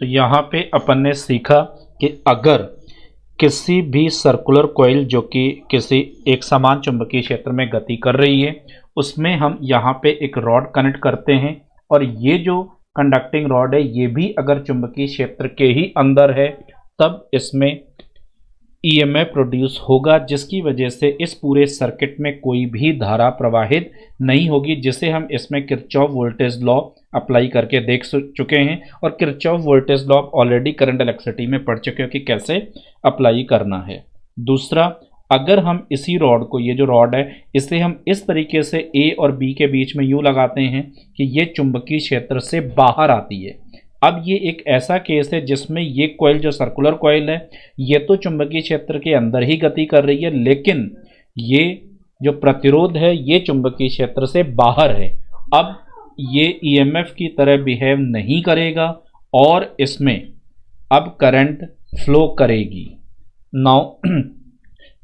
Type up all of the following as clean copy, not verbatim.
तो यहाँ पे अपन ने सीखा कि अगर किसी भी सर्कुलर कॉइल जो कि किसी एक समान चुंबकीय क्षेत्र में गति कर रही है, उसमें हम यहाँ पे एक रॉड कनेक्ट करते हैं और ये जो कंडक्टिंग रॉड है ये भी अगर चुंबकीय क्षेत्र के ही अंदर है तब इसमें ईएमएफ प्रोड्यूस होगा, जिसकी वजह से इस पूरे सर्किट में कोई भी धारा प्रवाहित नहीं होगी, जिसे हम इसमें किरचॉफ वोल्टेज लॉ अप्लाई करके देख चुके हैं और Kirchhoff voltage law already current electricity में पढ़ चुके हो कि कैसे अप्लाई करना है। दूसरा, अगर हम इसी रॉड को, ये जो रॉड है, इसे हम इस तरीके से ए और बी के बीच में यूँ लगाते हैं कि ये चुंबकीय क्षेत्र से बाहर आती है। अब ये एक ऐसा केस है जिसमें ये कॉइल जो सर्कुलर कॉइल है ये तो चुंबकीय क्षेत्र के अंदर ही गति कर रही है, लेकिन ये जो प्रतिरोध है ये चुंबकीय क्षेत्र से बाहर है। अब ये ईएमएफ की तरह बिहेव नहीं करेगा और इसमें अब करंट फ्लो करेगी। नाउ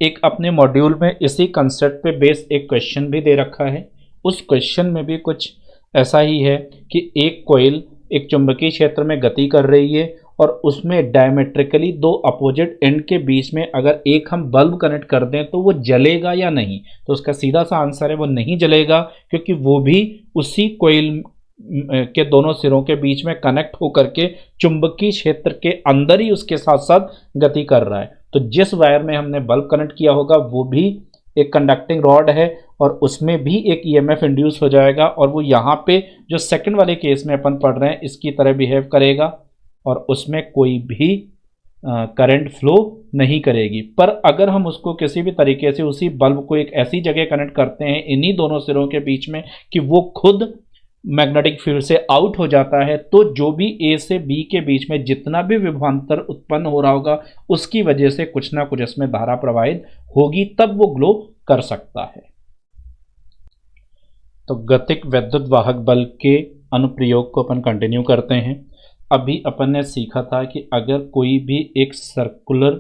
एक अपने मॉड्यूल में इसी कंसेप्ट पे बेस्ड एक क्वेश्चन भी दे रखा है। उस क्वेश्चन में भी कुछ ऐसा ही है कि एक कॉइल एक चुंबकीय क्षेत्र में गति कर रही है और उसमें डायमेट्रिकली दो अपोजिट एंड के बीच में अगर एक हम बल्ब कनेक्ट कर दें तो वो जलेगा या नहीं। तो उसका सीधा सा आंसर है वो नहीं जलेगा, क्योंकि वो भी उसी कॉइल के दोनों सिरों के बीच में कनेक्ट होकर के चुंबकीय क्षेत्र के अंदर ही उसके साथ साथ गति कर रहा है। तो जिस वायर में हमने बल्ब कनेक्ट किया होगा वो भी एक कंडक्टिंग रॉड है और उसमें भी एक ईएमएफ इंड्यूस हो जाएगा और वो यहाँ पे जो सेकंड वाले केस में अपन पढ़ रहे हैं इसकी तरह बिहेव करेगा और उसमें कोई भी करंट फ्लो नहीं करेगी। पर अगर हम उसको किसी भी तरीके से उसी बल्ब को एक ऐसी जगह कनेक्ट करते हैं इन्हीं दोनों सिरों के बीच में कि वो खुद मैग्नेटिक फील्ड से आउट हो जाता है, तो जो भी ए से बी के बीच में जितना भी विभवांतर उत्पन्न हो रहा होगा उसकी वजह से कुछ ना कुछ इसमें धारा प्रवाहित होगी, तब वो ग्लो कर सकता है। तो गतिक वैद्युत वाहक बल के अनुप्रयोग को अपन कंटिन्यू करते हैं। अभी अपन ने सीखा था कि अगर कोई भी एक सर्कुलर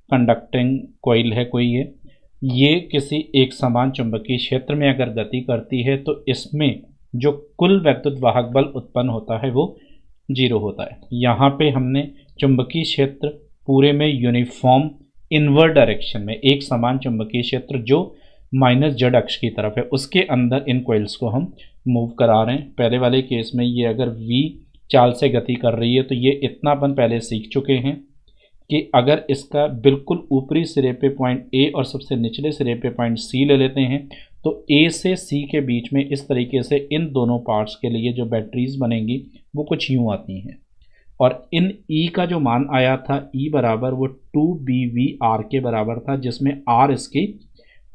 कंडक्टिंग कॉइल है कोई ये किसी एक समान चुंबकीय क्षेत्र में अगर गति करती है तो इसमें जो कुल वैद्युत वाहक बल उत्पन्न होता है वो 0 होता है। यहाँ पे हमने चुंबकीय क्षेत्र पूरे में यूनिफॉर्म इनवर्ड डायरेक्शन में एक समान चुंबकीय क्षेत्र जो -z अक्ष की तरफ है उसके अंदर इन कॉइल्स को हम मूव करा रहे हैं। पहले वाले केस में ये अगर v चाल से गति कर रही है तो ये इतना अपन पहले सीख चुके हैं कि अगर इसका बिल्कुल ऊपरी सिरे पे पॉइंट ए और सबसे निचले सिरे पे पॉइंट सी ले लेते हैं तो ए से सी के बीच में इस तरीके से इन दोनों पार्ट्स के लिए जो बैटरीज बनेंगी वो कुछ यूँ आती हैं और इन E का जो मान आया था E बराबर वो 2BVR के बराबर था, जिसमें R इसकी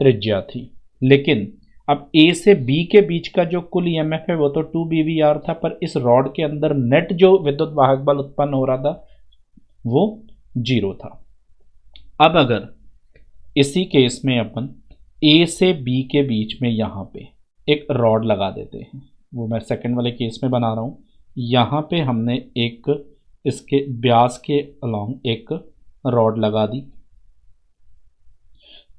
त्रिज्या थी। लेकिन अब A से B के बीच का जो कुल EMF है वो तो 2BVR था, पर इस रॉड के अंदर नेट जो विद्युत वाहक बल उत्पन्न हो रहा था वो 0 था। अब अगर इसी केस में अपन A से B के बीच में यहाँ पे एक रॉड लगा देते हैं, वो मैं सेकंड वाले केस में बना रहा हूँ। यहाँ पे हमने एक इसके व्यास के अलॉन्ग एक रॉड लगा दी,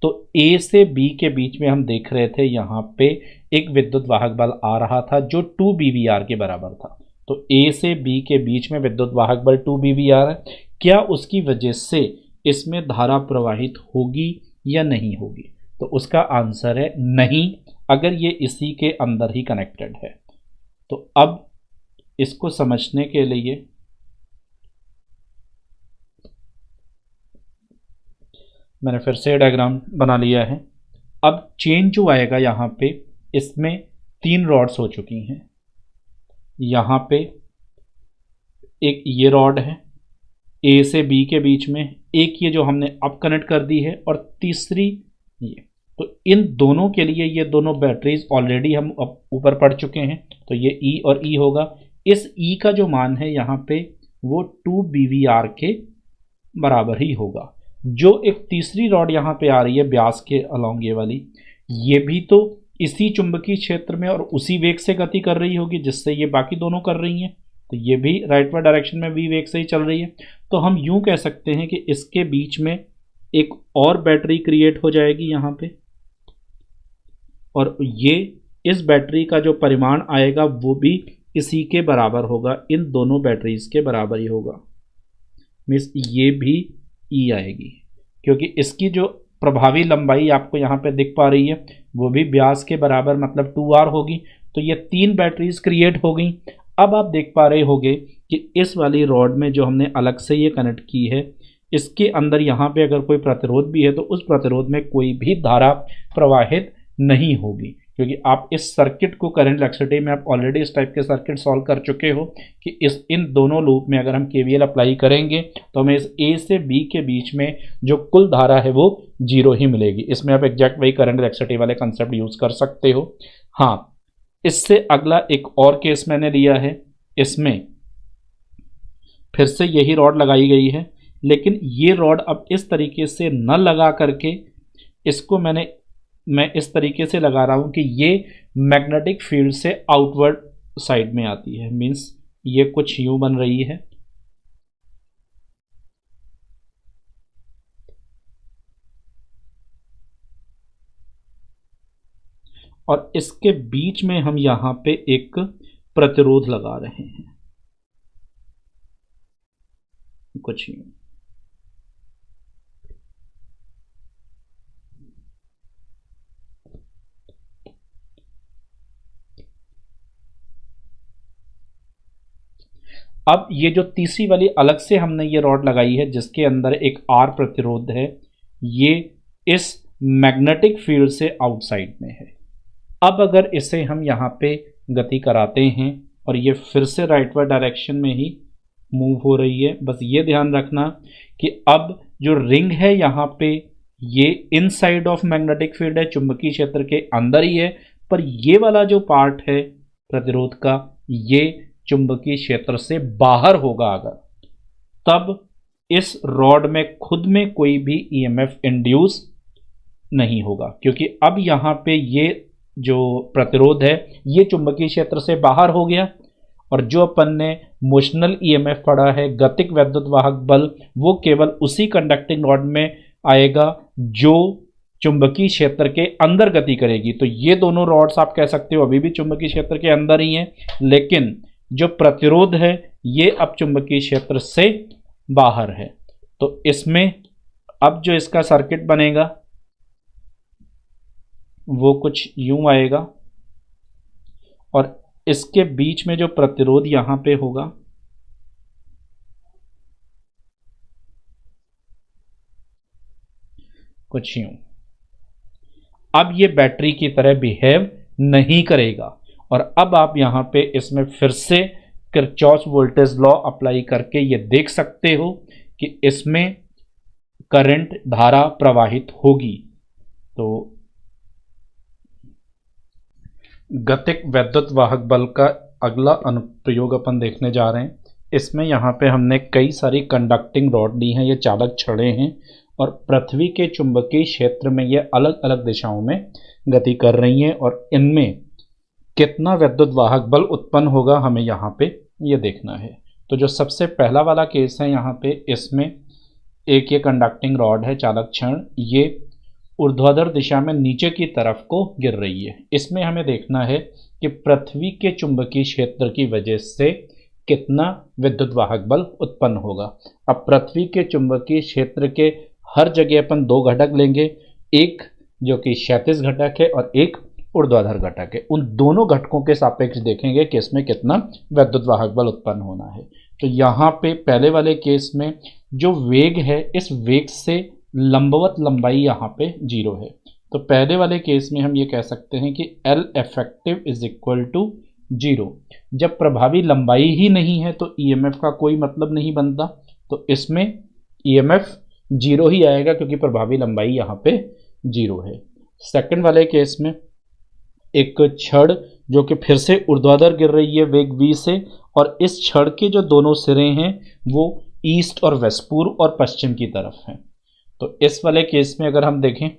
तो A से B के बीच में हम देख रहे थे यहाँ पे एक विद्युत वाहक बल आ रहा था जो 2BVR के बराबर था। तो A से B के बीच में विद्युत वाहक बल 2BVR है, क्या उसकी वजह से इसमें धारा प्रवाहित होगी या नहीं होगी? तो उसका आंसर है नहीं, अगर ये इसी के अंदर ही कनेक्टेड है। तो अब इसको समझने के लिए मैंने फिर से डायग्राम बना लिया है। अब चेंज जो आएगा यहाँ पे, इसमें 3 रॉड्स हो चुकी हैं। यहाँ पे एक ये रॉड है A से B के बीच में, एक ये जो हमने अब कनेक्ट कर दी है और तीसरी ये। तो इन दोनों के लिए ये दोनों बैटरीज ऑलरेडी हम अब ऊपर पढ़ चुके हैं, तो ये E और E होगा। इस E का जो मान है यहाँ पे वो 2BVR के बराबर ही होगा। जो एक तीसरी रॉड यहाँ पे आ रही है ब्यास के अलॉन्ग ये वाली, ये भी तो इसी चुंबकीय क्षेत्र में और उसी वेग से गति कर रही होगी जिससे ये बाकी दोनों कर रही हैं, तो ये भी राइटवर्ड डायरेक्शन में v वेग से ही चल रही है। तो हम यूं कह सकते हैं कि इसके बीच में एक और बैटरी क्रिएट हो जाएगी यहाँ पे, और ये इस बैटरी का जो परिमाण आएगा वो भी इसी के बराबर होगा, इन दोनों बैटरीज के बराबर ही होगा। मीन्स ये भी ई आएगी, क्योंकि इसकी जो प्रभावी लंबाई आपको यहाँ पे दिख पा रही है वो भी व्यास के बराबर मतलब 2r होगी। तो ये 3 बैटरीज क्रिएट हो गई। अब आप देख पा रहे होंगे कि इस वाली रॉड में जो हमने अलग से ये कनेक्ट की है, इसके अंदर यहाँ पे अगर कोई प्रतिरोध भी है तो उस प्रतिरोध में कोई भी धारा प्रवाहित नहीं होगी, क्योंकि आप इस सर्किट को करंट इलेक्ट्रिसिटी में आप ऑलरेडी इस टाइप के सर्किट सॉल्व कर चुके हो कि इन दोनों लूप में अगर हम केवीएल अप्लाई करेंगे तो हमें इस ए से बी के बीच में जो कुल धारा है वो 0 ही मिलेगी। इसमें आप एग्जैक्ट वही करंट इलेक्ट्रिसिटी वाले कंसेप्ट यूज कर सकते हो। हाँ, इससे अगला एक और केस मैंने लिया है, इसमें फिर से यही रॉड लगाई गई है, लेकिन ये रॉड अब इस तरीके से न लगा करके इसको मैं इस तरीके से लगा रहा हूं कि ये मैग्नेटिक फील्ड से आउटवर्ड साइड में आती है। मींस ये कुछ यूं बन रही है, और इसके बीच में हम यहां पे एक प्रतिरोध लगा रहे हैं, कुछ यूं। अब ये जो तीसरी वाली अलग से हमने ये रॉड लगाई है जिसके अंदर एक आर प्रतिरोध है, ये इस मैग्नेटिक फील्ड से आउटसाइड में है। अब अगर इसे हम यहाँ पे गति कराते हैं और ये फिर से राइटवर्ड डायरेक्शन में ही मूव हो रही है, बस ये ध्यान रखना कि अब जो रिंग है यहाँ पे ये इनसाइड ऑफ मैग्नेटिक फील्ड है, चुंबकीय क्षेत्र के अंदर ही है, पर ये वाला जो पार्ट है प्रतिरोध का ये चुंबकीय क्षेत्र से बाहर होगा। अगर तब इस रॉड में खुद में कोई भी ईएमएफ इंड्यूस नहीं होगा, क्योंकि अब यहाँ पे ये जो प्रतिरोध है ये चुंबकीय क्षेत्र से बाहर हो गया, और जो अपन ने मोशनल ईएमएफ पढ़ा है गतिक वैद्युत वाहक बल, वो केवल उसी कंडक्टिंग रॉड में आएगा जो चुंबकीय क्षेत्र के अंदर गति करेगी। तो ये दोनों रॉड्स आप कह सकते हो अभी भी चुंबकीय क्षेत्र के अंदर ही हैं, लेकिन जो प्रतिरोध है ये अब चुंबकीय क्षेत्र से बाहर है। तो इसमें अब जो इसका सर्किट बनेगा वो कुछ यूं आएगा, और इसके बीच में जो प्रतिरोध यहां पे होगा कुछ यूं। अब ये बैटरी की तरह बिहेव नहीं करेगा, और अब आप यहां पे इसमें फिर से किरचॉफ वोल्टेज लॉ अप्लाई करके ये देख सकते हो कि इसमें करंट धारा प्रवाहित होगी। तो गतिक वैद्युत वाहक बल का अगला अनुप्रयोग अपन देखने जा रहे हैं। इसमें यहाँ पे हमने कई सारी कंडक्टिंग रॉड ली हैं, ये चालक छड़ें हैं, और पृथ्वी के चुंबकीय क्षेत्र में ये अलग अलग दिशाओं में गति कर रही हैं, और इनमें कितना वैद्युत वाहक बल उत्पन्न होगा हमें यहाँ पे ये देखना है। तो जो सबसे पहला वाला केस है यहाँ पे, इसमें एक ये कंडक्टिंग रॉड है चालक क्षण, ये ऊर्ध्वाधर दिशा में नीचे की तरफ को गिर रही है। इसमें हमें देखना है कि पृथ्वी के चुंबकीय क्षेत्र की वजह से कितना विद्युत वाहक बल उत्पन्न होगा। अब पृथ्वी के चुंबकीय क्षेत्र के हर जगह अपन 2 घटक लेंगे, एक जो कि क्षैतिज घटक है और एक ऊर्ध्वाधर घटक है। उन दोनों घटकों के सापेक्ष देखेंगे कि इसमें कितना वैद्युत वाहक बल उत्पन्न होना है। तो यहाँ पे पहले वाले केस में जो वेग है, इस वेग से लंबवत लंबाई यहाँ पे 0 है। तो पहले वाले केस में हम ये कह सकते हैं कि L effective is equal to 0। जब प्रभावी लंबाई ही नहीं है तो ईएमएफ का कोई मतलब नहीं बनता, तो इसमें ईएमएफ 0 ही आएगा क्योंकि प्रभावी लंबाई यहाँ पे 0 है। सेकंड वाले केस में एक छड़ जो कि फिर से ऊर्ध्वाधर गिर रही है वेग v से, और इस छड़ के जो दोनों सिरे हैं वो ईस्ट और वेस्ट, पूर्व और पश्चिम की तरफ हैं। तो इस वाले केस में अगर हम देखें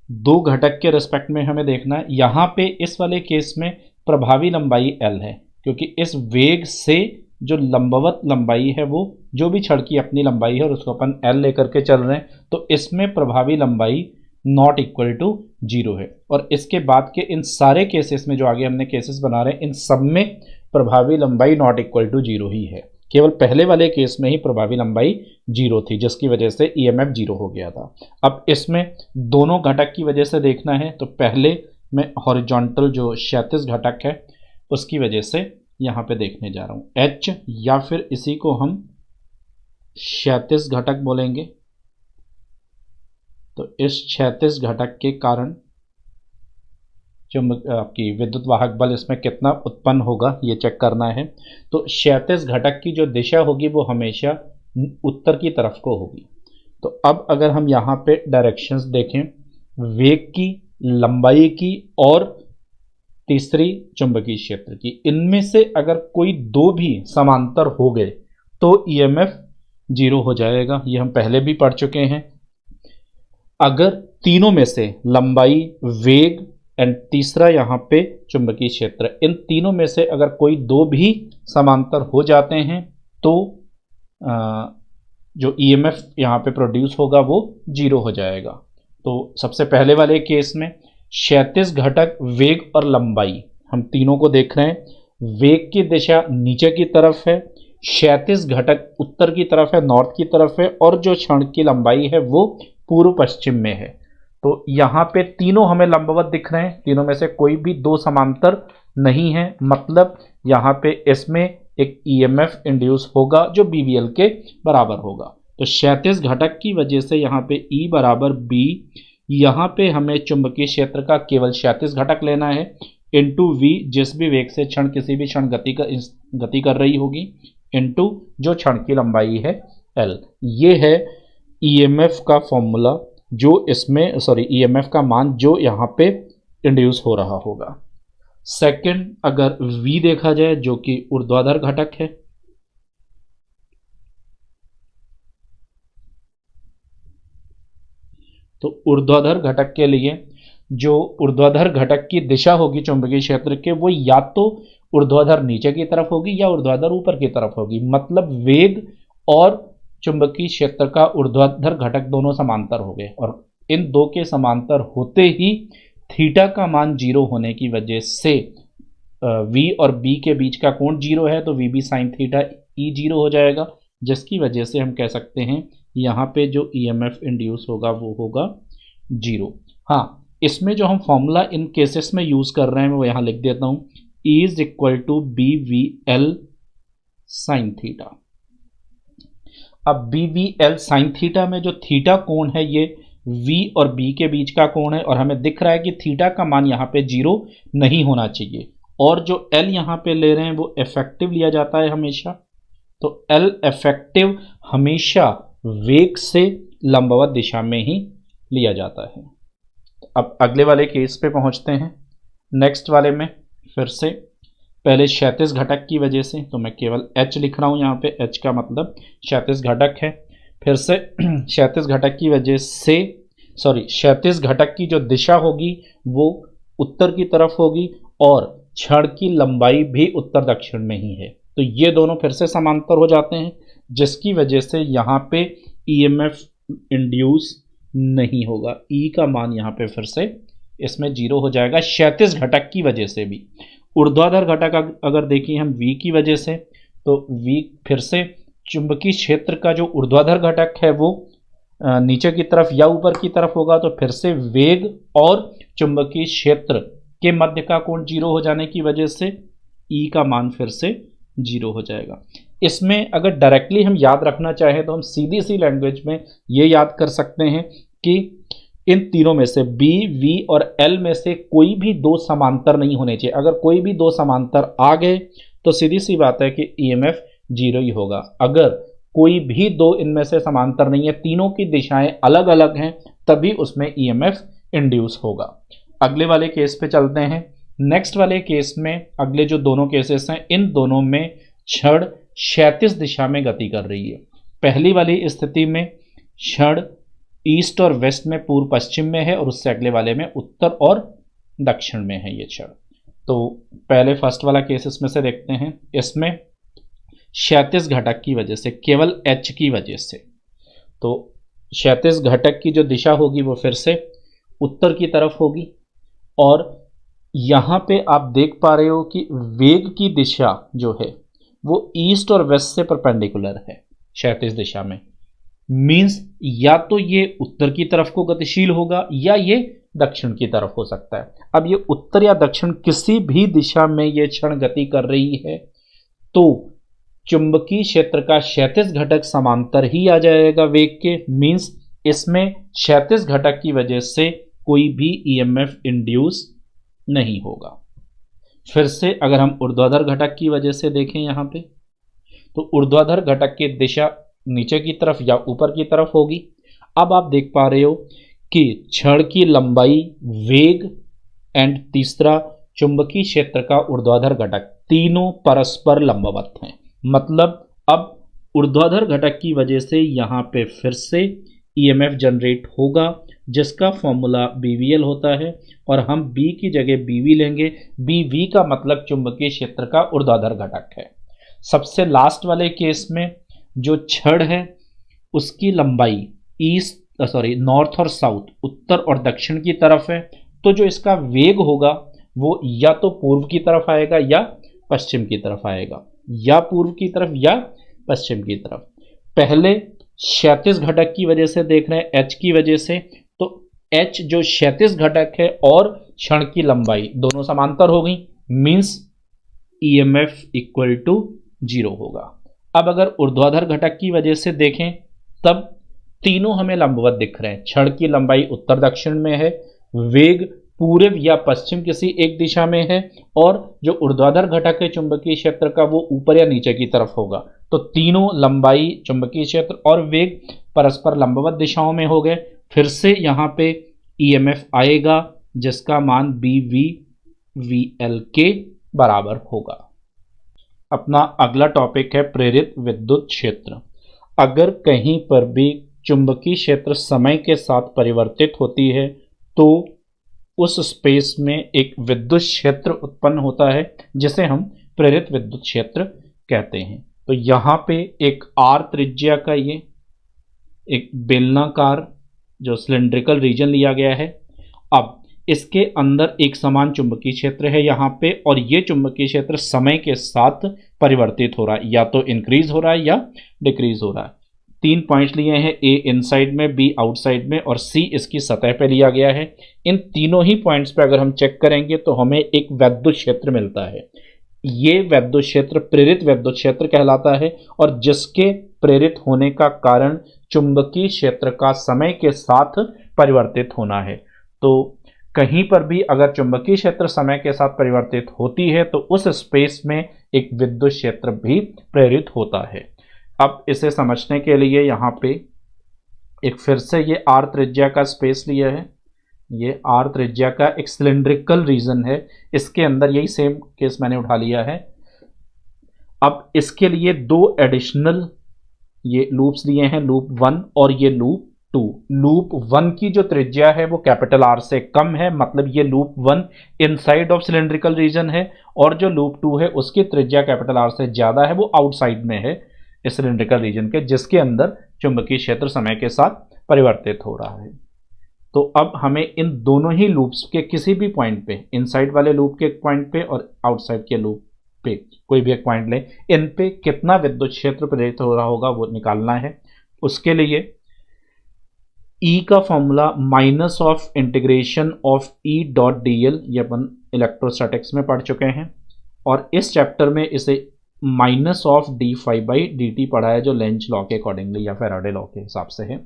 2 घटक के रिस्पेक्ट में हमें देखना है, यहाँ पे इस वाले केस में प्रभावी लंबाई L है, क्योंकि इस वेग से जो लंबवत लंबाई है वो जो भी छड़ की अपनी लंबाई है और उसको अपन L लेकर के चल रहे हैं, तो इसमें प्रभावी लंबाई नॉट इक्वल टू 0 है। और इसके बाद के इन सारे केसेस में जो आगे हमने केसेस बना रहे हैं, इन सब में प्रभावी लंबाई नॉट इक्वल टू जीरो ही है। केवल पहले वाले केस में ही प्रभावी लंबाई जीरो थी, जिसकी वजह से ईएमएफ जीरो हो गया था। अब इसमें दोनों घटक की वजह से देखना है, तो पहले मैं हॉरिजॉन्टल जो क्षैतिज घटक है उसकी वजह से यहाँ पे देखने जा रहा हूँ, एच, या फिर इसी को हम क्षैतिज घटक बोलेंगे। तो इस क्षैतिज घटक के कारण आपकी विद्युत वाहक बल इसमें कितना उत्पन्न होगा ये चेक करना है। तो क्षैतिज घटक की जो दिशा होगी वो हमेशा उत्तर की तरफ को होगी। तो अब अगर हम यहाँ पे डायरेक्शंस देखें, वेग की, लंबाई की और तीसरी चुंबकीय क्षेत्र की, इनमें से अगर कोई दो भी समांतर हो गए तो ईएमएफ जीरो हो जाएगा। ये हम पहले भी पढ़ चुके हैं। अगर तीनों में से लंबाई, वेग एंड तीसरा यहाँ पे चुंबकीय क्षेत्र, इन तीनों में से अगर कोई दो भी समांतर हो जाते हैं तो जो ईएमएफ यहाँ पे प्रोड्यूस होगा वो जीरो हो जाएगा। तो सबसे पहले वाले केस में क्षैतिज घटक, वेग और लंबाई, हम तीनों को देख रहे हैं। वेग की दिशा नीचे की तरफ है, क्षैतिज घटक उत्तर की तरफ है, नॉर्थ की तरफ है, और जो क्षण की लंबाई है वो पूर्व पश्चिम में है। तो यहाँ पे तीनों हमें लंबवत दिख रहे हैं, तीनों में से कोई भी दो समांतर नहीं है, मतलब यहाँ पे इसमें एक ईएमएफ इंड्यूस होगा जो बीवीएल के बराबर होगा। तो क्षैतिज घटक की वजह से यहाँ पे ई बराबर बी, यहाँ पे हमें चुंबकीय क्षेत्र का केवल क्षैतिज घटक लेना है, इंटू वी, जिस भी वेग से क्षण किसी भी क्षण गति कर रही होगी, इंटू जो क्षण की लंबाई है एल। ये है ईएमएफ का फॉर्मूला जो इसमें, ईएमएफ का मान जो यहाँ पे इंड्यूस हो रहा होगा। सेकंड, अगर V देखा जाए जो कि ऊर्ध्वाधर घटक है, तो ऊर्ध्वाधर घटक के लिए जो ऊर्ध्वाधर घटक की दिशा होगी चुंबकीय क्षेत्र के, वो या तो ऊर्ध्वाधर नीचे की तरफ होगी या ऊर्ध्वाधर ऊपर की तरफ होगी। मतलब वेग और चुंबकीय क्षेत्र का ऊर्ध्वाधर घटक दोनों समांतर हो गए, और इन दो के समांतर होते ही थीटा का मान जीरो होने की वजह से V और B के बीच का कोण जीरो है, तो VB sine theta E zero हो जाएगा, जिसकी वजह से हम कह सकते हैं यहाँ पे जो ईएमएफ इंड्यूस होगा वो होगा जीरो। हाँ, इसमें जो हम फॉर्मूला इन केसेस में यूज़ कर रहे हैं वो यहाँ लिख देता हूँ, E is equal to BVL sine theta. अब BVL साइन थीटा में जो थीटा कोण है ये V और B के बीच का कोण है, और हमें दिख रहा है कि थीटा का मान यहाँ पे जीरो नहीं होना चाहिए, और जो L यहाँ पे ले रहे हैं वो इफेक्टिव लिया जाता है हमेशा। तो L इफेक्टिव हमेशा वेग से लंबवत दिशा में ही लिया जाता है। अब अगले वाले केस पे पहुँचते हैं। नेक्स्ट वाले में फिर से पहले क्षैतिज घटक की वजह से, तो मैं केवल H लिख रहा हूँ यहाँ पे, H का मतलब क्षैतिज घटक है। फिर से क्षैतिज घटक की वजह से, क्षैतिज घटक की जो दिशा होगी वो उत्तर की तरफ होगी, और क्षण की लंबाई भी उत्तर दक्षिण में ही है। तो ये दोनों फिर से समांतर हो जाते हैं, जिसकी वजह से यहाँ पे ईएमएफ इंड्यूस नहीं होगा। ई का मान यहाँ पे फिर से इसमें जीरो हो जाएगा क्षैतिज घटक की वजह से भी। ऊर्ध्वाधर घटक अगर देखें हम V की वजह से, तो V फिर से चुंबकीय क्षेत्र का जो ऊर्ध्वाधर घटक है वो नीचे की तरफ या ऊपर की तरफ होगा, तो फिर से वेग और चुंबकीय क्षेत्र के मध्य का कोण जीरो हो जाने की वजह से E का मान फिर से जीरो हो जाएगा। इसमें अगर डायरेक्टली हम याद रखना चाहें तो हम सीधी सी लैंग्वेज में ये याद कर सकते हैं कि इन तीनों में से B, V और L में से कोई भी दो समांतर नहीं होने चाहिए। अगर कोई भी दो समांतर आ गए तो सीधी सी बात है कि ईएमएफ जीरो ही होगा। अगर कोई भी दो इनमें से समांतर नहीं है, तीनों की दिशाएं अलग अलग हैं, तभी उसमें ईएमएफ इंड्यूस होगा। अगले वाले केस पे चलते हैं। नेक्स्ट वाले केस में अगले जो दोनों केसेस हैं, इन दोनों में क्षण क्षैतिज दिशा में गति कर रही है। पहली वाली स्थिति में क्षण ईस्ट और वेस्ट में पूर्व पश्चिम में है, और उससे अगले वाले में उत्तर और दक्षिण में है ये क्षण। तो पहले फर्स्ट वाला केस इसमें से देखते हैं। इसमें क्षैतिज घटक की वजह से, केवल H की वजह से, तो क्षैतिज घटक की जो दिशा होगी वो फिर से उत्तर की तरफ होगी, और यहाँ पे आप देख पा रहे हो कि वेग की दिशा जो है वो ईस्ट और वेस्ट से परपेंडिकुलर है, क्षैतिज दिशा में। मीन्स या तो ये उत्तर की तरफ को गतिशील होगा या ये दक्षिण की तरफ हो सकता है। अब ये उत्तर या दक्षिण किसी भी दिशा में ये क्षण गति कर रही है तो चुंबकीय क्षेत्र का क्षैतिज घटक समांतर ही आ जाएगा वेग के। मीन्स इसमें क्षैतिज घटक की वजह से कोई भी ईएमएफ इंड्यूस नहीं होगा। फिर से अगर हम ऊर्ध्वाधर घटक की वजह से देखें यहाँ पे, तो ऊर्ध्वाधर घटक की दिशा नीचे की तरफ या ऊपर की तरफ होगी। अब आप देख पा रहे हो कि छड़ की लंबाई, वेग एंड तीसरा चुंबकीय क्षेत्र का ऊर्ध्वाधर घटक तीनों परस्पर लंबवत हैं। मतलब अब ऊर्ध्वाधर घटक की वजह से यहाँ पे फिर से ईएमएफ जनरेट होगा जिसका फॉर्मूला बीवीएल होता है और हम बी की जगह बीवी लेंगे। बीवी का मतलब चुंबकीय क्षेत्र का ऊर्ध्वाधर घटक है। सबसे लास्ट वाले केस में जो छड़ है उसकी लंबाई नॉर्थ और साउथ, उत्तर और दक्षिण की तरफ है, तो जो इसका वेग होगा वो या तो पूर्व की तरफ आएगा या पश्चिम की तरफ आएगा, या पूर्व की तरफ या पश्चिम की तरफ। पहले क्षैतिज घटक की वजह से देख रहे हैं एच की वजह से, तो एच जो क्षैतिज घटक है और क्षण की लंबाई दोनों समांतर हो गई। मीन्स ईएमएफ इक्वल टू 0 होगा। अब अगर ऊर्ध्वाधर घटक की वजह से देखें तब तीनों हमें लंबवत दिख रहे हैं। क्षण की लंबाई उत्तर दक्षिण में है, वेग पूर्व या पश्चिम किसी एक दिशा में है, और जो ऊर्ध्वाधर घटक है चुंबकीय क्षेत्र का वो ऊपर या नीचे की तरफ होगा। तो तीनों लंबाई, चुंबकीय क्षेत्र और वेग परस्पर लंबवत दिशाओं में हो गए। फिर से यहाँ पे ईएमएफ आएगा जिसका मान BV/VL के बराबर होगा। अपना अगला टॉपिक है प्रेरित विद्युत क्षेत्र। अगर कहीं पर भी चुंबकीय क्षेत्र समय के साथ परिवर्तित होती है तो उस स्पेस में एक विद्युत क्षेत्र उत्पन्न होता है जिसे हम प्रेरित विद्युत क्षेत्र कहते हैं। तो यहाँ पे एक आर त्रिज्या का ये एक बेलनाकार जो सिलेंड्रिकल रीजन लिया गया है। अब इसके अंदर एक समान चुंबकीय क्षेत्र है यहाँ पे, और ये चुंबकीय क्षेत्र समय के साथ परिवर्तित हो रहा है, या तो इंक्रीज हो रहा है या डिक्रीज हो रहा है। 3 पॉइंट्स लिए हैं, ए इनसाइड में, बी आउटसाइड में और सी इसकी सतह पे लिया गया है। इन तीनों ही पॉइंट्स पे अगर हम चेक करेंगे तो हमें एक वैद्युत क्षेत्र मिलता है। ये वैद्युत क्षेत्र प्रेरित वैद्युत क्षेत्र कहलाता है, और जिसके प्रेरित होने का कारण चुंबकीय क्षेत्र का समय के साथ परिवर्तित होना है। तो कहीं पर भी अगर चुंबकीय क्षेत्र समय के साथ परिवर्तित होती है तो उस स्पेस में एक विद्युत क्षेत्र भी प्रेरित होता है। अब इसे समझने के लिए यहाँ पे एक फिर से ये आर त्रिज्या का स्पेस लिया है। ये आर त्रिज्या का एक सिलेंड्रिकल रीजन है, इसके अंदर यही सेम केस मैंने उठा लिया है। अब इसके लिए 2 एडिशनल ये लूप्स लिए हैं, लूप 1 और ये लूप 2। लूप 1 की जो त्रिज्या है वो कैपिटल आर से कम है, मतलब ये loop 1 inside of cylindrical region है, और जो लूप 2 है उसकी त्रिज्या कैपिटल आर से ज्यादा है, वो आउटसाइड में है इस सिलेंड्रिकल रीजन के, जिसके अंदर चुंबकीय क्षेत्र समय के साथ परिवर्तित हो रहा है। तो अब हमें इन दोनों ही लूप्स के किसी भी पॉइंट पे, इनसाइड वाले लूप के एक पॉइंट पे और आउटसाइड के लूप पे कोई भी एक पॉइंट ले, इन पे कितना विद्युत क्षेत्र प्रेरित हो रहा होगा वो निकालना है। उसके लिए E का formula minus of integration of E.dl ये अपन इलेक्ट्रोस्टैटिक्स में पढ़ चुके हैं, और इस चैप्टर में इसे माइनस ऑफ d∅dt पढ़ा है जो लेंज लॉ के अकॉर्डिंगली या फेराडे लॉ के हिसाब से है।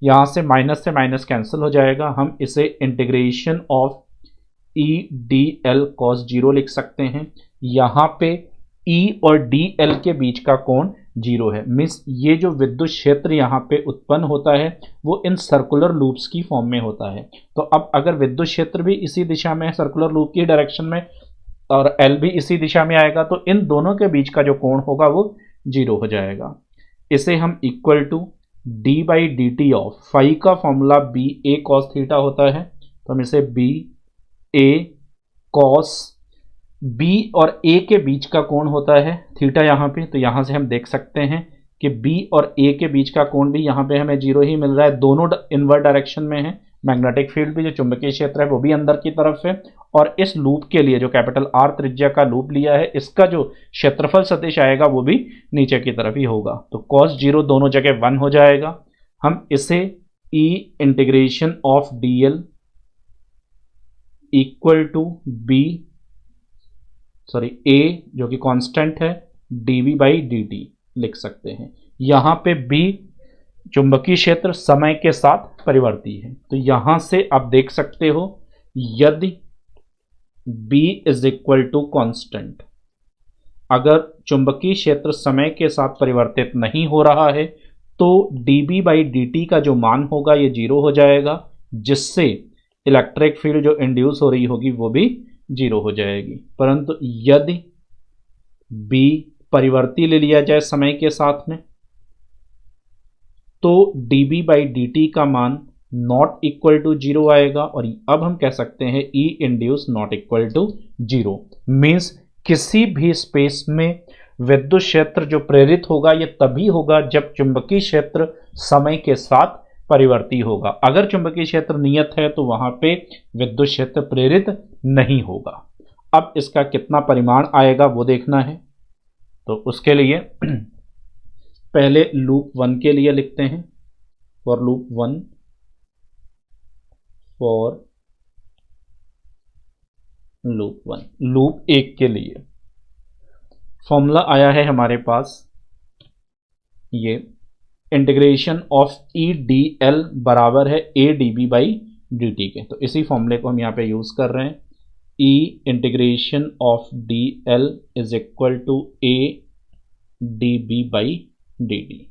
यहाँ से माइनस कैंसिल हो जाएगा, हम इसे इंटीग्रेशन ऑफ E/dl cos 0 लिख सकते हैं। यहाँ पे E और dl के बीच का कोण 0 है। मीन्स ये जो विद्युत क्षेत्र यहाँ पे उत्पन्न होता है वो इन सर्कुलर लूप्स की फॉर्म में होता है। तो अब अगर विद्युत क्षेत्र भी इसी दिशा में है, सर्कुलर लूप की डायरेक्शन में, और L भी इसी दिशा में आएगा, तो इन दोनों के बीच का जो कोण होगा वो 0 हो जाएगा। इसे हम equal to d/dt of phi का फॉर्मूला BA cos थीटा होता है, तो हम इसे BA cos B और A के बीच का कोण होता है थीटा यहाँ पे, तो यहाँ से हम देख सकते हैं कि B और A के बीच का कोण भी यहाँ पे हमें 0 ही मिल रहा है। दोनों इनवर्ट डायरेक्शन में है। मैग्नेटिक फील्ड भी, जो चुंबकीय क्षेत्र है वो भी अंदर की तरफ है, और इस लूप के लिए जो कैपिटल आर त्रिज्या का लूप लिया है, इसका जो क्षेत्रफल सदिश आएगा वो भी नीचे की तरफ ही होगा। तो cos 0 दोनों जगह 1 हो जाएगा। हम इसे e integration of dl equal to a जो कि कांस्टेंट है dv बाई dt लिख सकते हैं। यहां पे b चुंबकीय क्षेत्र समय के साथ परिवर्ती है। तो यहां से आप देख सकते हो यदि b is equal to constant, अगर चुंबकीय क्षेत्र समय के साथ परिवर्तित नहीं हो रहा है तो dB बाई dt का जो मान होगा ये 0 हो जाएगा, जिससे इलेक्ट्रिक फील्ड जो इंड्यूस हो रही होगी वो भी 0 हो जाएगी। परंतु यदि b परिवर्ती ले लिया जाए समय के साथ में तो dB बाई dt का मान नॉट इक्वल टू 0 आएगा। और अब हम कह सकते हैं E induced not equal to 0 means किसी भी स्पेस में विद्युत क्षेत्र जो प्रेरित होगा ये तभी होगा जब चुंबकीय क्षेत्र समय के साथ परिवर्ती होगा। अगर चुंबकीय क्षेत्र नियत है तो वहां पे विद्युत क्षेत्र प्रेरित नहीं होगा। अब इसका कितना परिमाण आएगा वो देखना है। तो उसके लिए पहले लूप 1 के लिए लिखते हैं, फॉर लूप 1 फॉर लूप 1 के लिए फॉर्मूला आया है हमारे पास ये integration of E D L बराबर है A D B by D T के। तो इसी फॉर्मूले को हम यहाँ पे यूज कर रहे हैं। E integration of D L is equal to A D B by D T.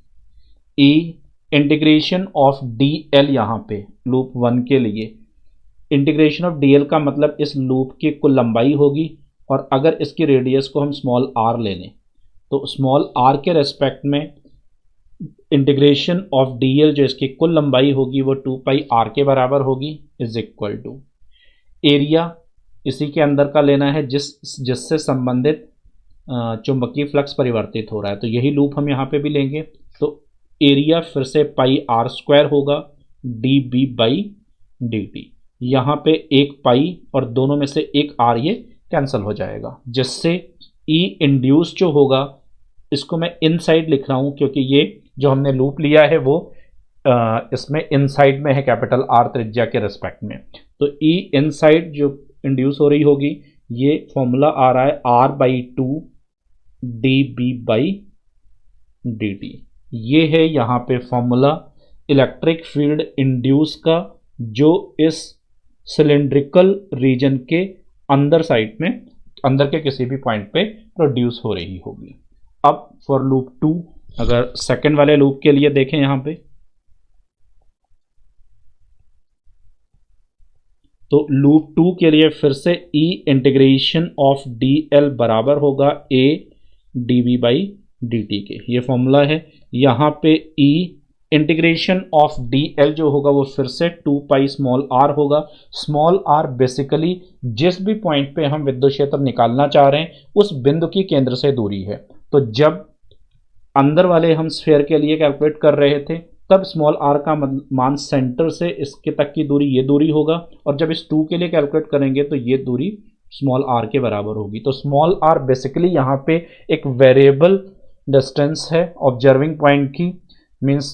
E integration of D L यहाँ पे लूप 1 के लिए, इंटीग्रेशन ऑफ डी एल का मतलब इस लूप की कुल लंबाई होगी, और अगर इसकी रेडियस को हम स्मॉल आर ले लें तो स्मॉल आर के रेस्पेक्ट में इंटीग्रेशन ऑफ डी एल जो इसकी कुल लंबाई होगी वो 2 पाई आर के बराबर होगी, इज इक्वल टू एरिया इसी के अंदर का लेना है जिससे संबंधित चुंबकीय फ्लक्स परिवर्तित हो रहा है। तो यही लूप हम यहाँ पे भी लेंगे। तो एरिया फिर से पाई आर स्क्वायर होगा D B by D T. यहाँ पे एक पाई और दोनों में से एक आर ये कैंसिल हो जाएगा, जिससे ई इंड्यूस जो होगा इसको मैं इनसाइड लिख रहा हूँ क्योंकि ये जो हमने लूप लिया है वो इसमें इनसाइड में है कैपिटल आर त्रिज्या के रेस्पेक्ट में। तो ई इनसाइड जो इंड्यूस हो रही होगी ये फॉर्मूला आ रहा है R by 2 D B by D T. ये है यहाँ पे फॉर्मूला इलेक्ट्रिक फील्ड इंड्यूस का जो इस सिलेंड्रिकल रीजन के अंदर साइड में अंदर के किसी भी पॉइंट पे प्रोड्यूस हो रही होगी। अब फॉर लूप 2 अगर सेकंड वाले लूप के लिए देखें यहां पे तो लूप 2 के लिए फिर से E integration of D L बराबर होगा A D V by D T के। ये फॉर्मूला है। यहाँ पे E integration of D L जो होगा वो फिर से 2 पाई स्मॉल आर होगा। स्मॉल आर बेसिकली जिस भी पॉइंट पे हम विद्युत क्षेत्र निकालना चाह रहे हैं उस बिंदु की केंद्र से दूरी है। तो जब अंदर वाले हम स्फीयर के लिए कैलकुलेट कर रहे थे तब स्मॉल आर का मान सेंटर से इसके तक की दूरी ये दूरी होगा, और जब इस 2 के लिए कैलकुलेट करेंगे तो ये दूरी स्मॉल आर के बराबर होगी। तो स्मॉल आर बेसिकली यहाँ पे एक वेरिएबल डिस्टेंस है ऑब्जर्विंग पॉइंट की, मीन्स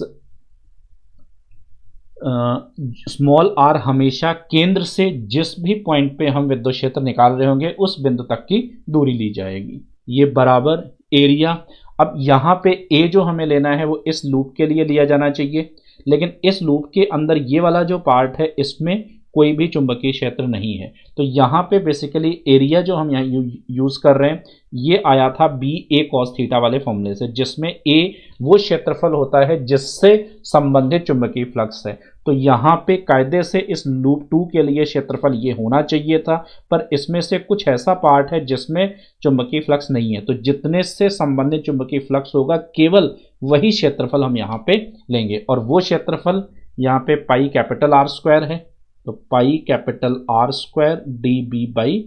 स्मॉल आर हमेशा केंद्र से जिस भी पॉइंट पे हम विद्युत क्षेत्र निकाल रहे होंगे उस बिंदु तक की दूरी ली जाएगी। ये बराबर एरिया। अब यहाँ पे ए जो हमें लेना है वो इस लूप के लिए लिया जाना चाहिए, लेकिन इस लूप के अंदर ये वाला जो पार्ट है इसमें कोई भी चुंबकीय क्षेत्र नहीं है। तो यहाँ पे बेसिकली एरिया जो हम यहाँ यूज कर रहे हैं ये आया था बी ए कॉस थीटा वाले फॉर्मूले से, जिसमें ए वो क्षेत्रफल होता है जिससे संबंधित चुंबकीय फ्लक्स है। तो यहाँ पे कायदे से इस लूप 2 के लिए क्षेत्रफल ये होना चाहिए था, पर इसमें से कुछ ऐसा पार्ट है जिसमें चुंबकीय फ्लक्स नहीं है। तो जितने से संबंधित चुंबकीय फ्लक्स होगा केवल वही क्षेत्रफल हम यहाँ पे लेंगे, और वो क्षेत्रफल यहाँ पे पाई कैपिटल आर स्क्वायर है। तो pi capital R square D B by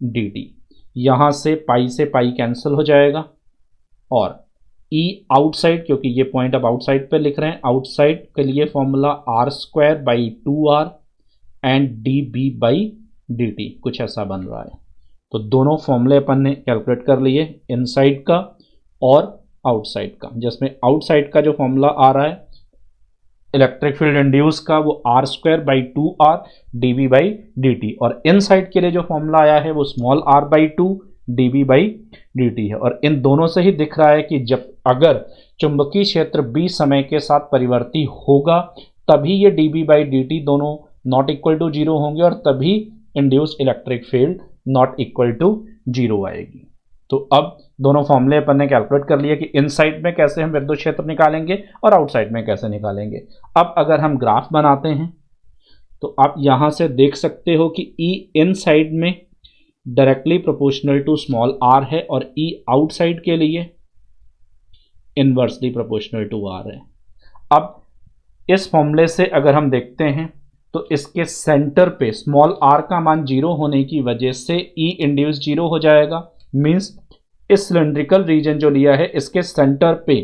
D T. यहाँ से पाई कैंसिल हो जाएगा, और ई आउटसाइड क्योंकि ये पॉइंट अब आउटसाइड पे लिख रहे हैं, आउटसाइड के लिए formula R square by 2 R and D B by dt, कुछ ऐसा बन रहा है। तो दोनों फॉर्मूले अपन ने कैलकुलेट कर लिए, इनसाइड का और आउटसाइड का, जिसमें आउटसाइड का जो फॉर्मूला आ रहा है इलेक्ट्रिक फील्ड इंड्यूस का वो r²/2r dv/dt, और इनसाइड के लिए जो फॉर्मूला आया है वो स्मॉल r/2 dv/dt है। और इन दोनों से ही दिख रहा है कि जब अगर चुंबकीय क्षेत्र b समय के साथ परिवर्ती होगा तभी ये dv/dt दोनों नॉट इक्वल टू 0 होंगे और तभी induced electric field not equal to 0 आएगी। तो अब दोनों फॉर्मूले अपन ने कैलकुलेट कर लिए कि इनसाइड में कैसे हम विद्युत क्षेत्र निकालेंगे और आउटसाइड में कैसे निकालेंगे। अब अगर हम ग्राफ बनाते हैं तो आप यहां से देख सकते हो कि ई इनसाइड में directly proportional to small r है और ई आउटसाइड के लिए इनवर्सली प्रोपोर्शनल टू r है। अब इस फॉर्मूले से अगर हम देखते हैं तो इसके सेंटर पे स्मॉल r का मान 0 होने की वजह से ई इंड्यूस 0 हो जाएगा। मींस इस सिलेंड्रिकल रीजन जो लिया है इसके सेंटर पे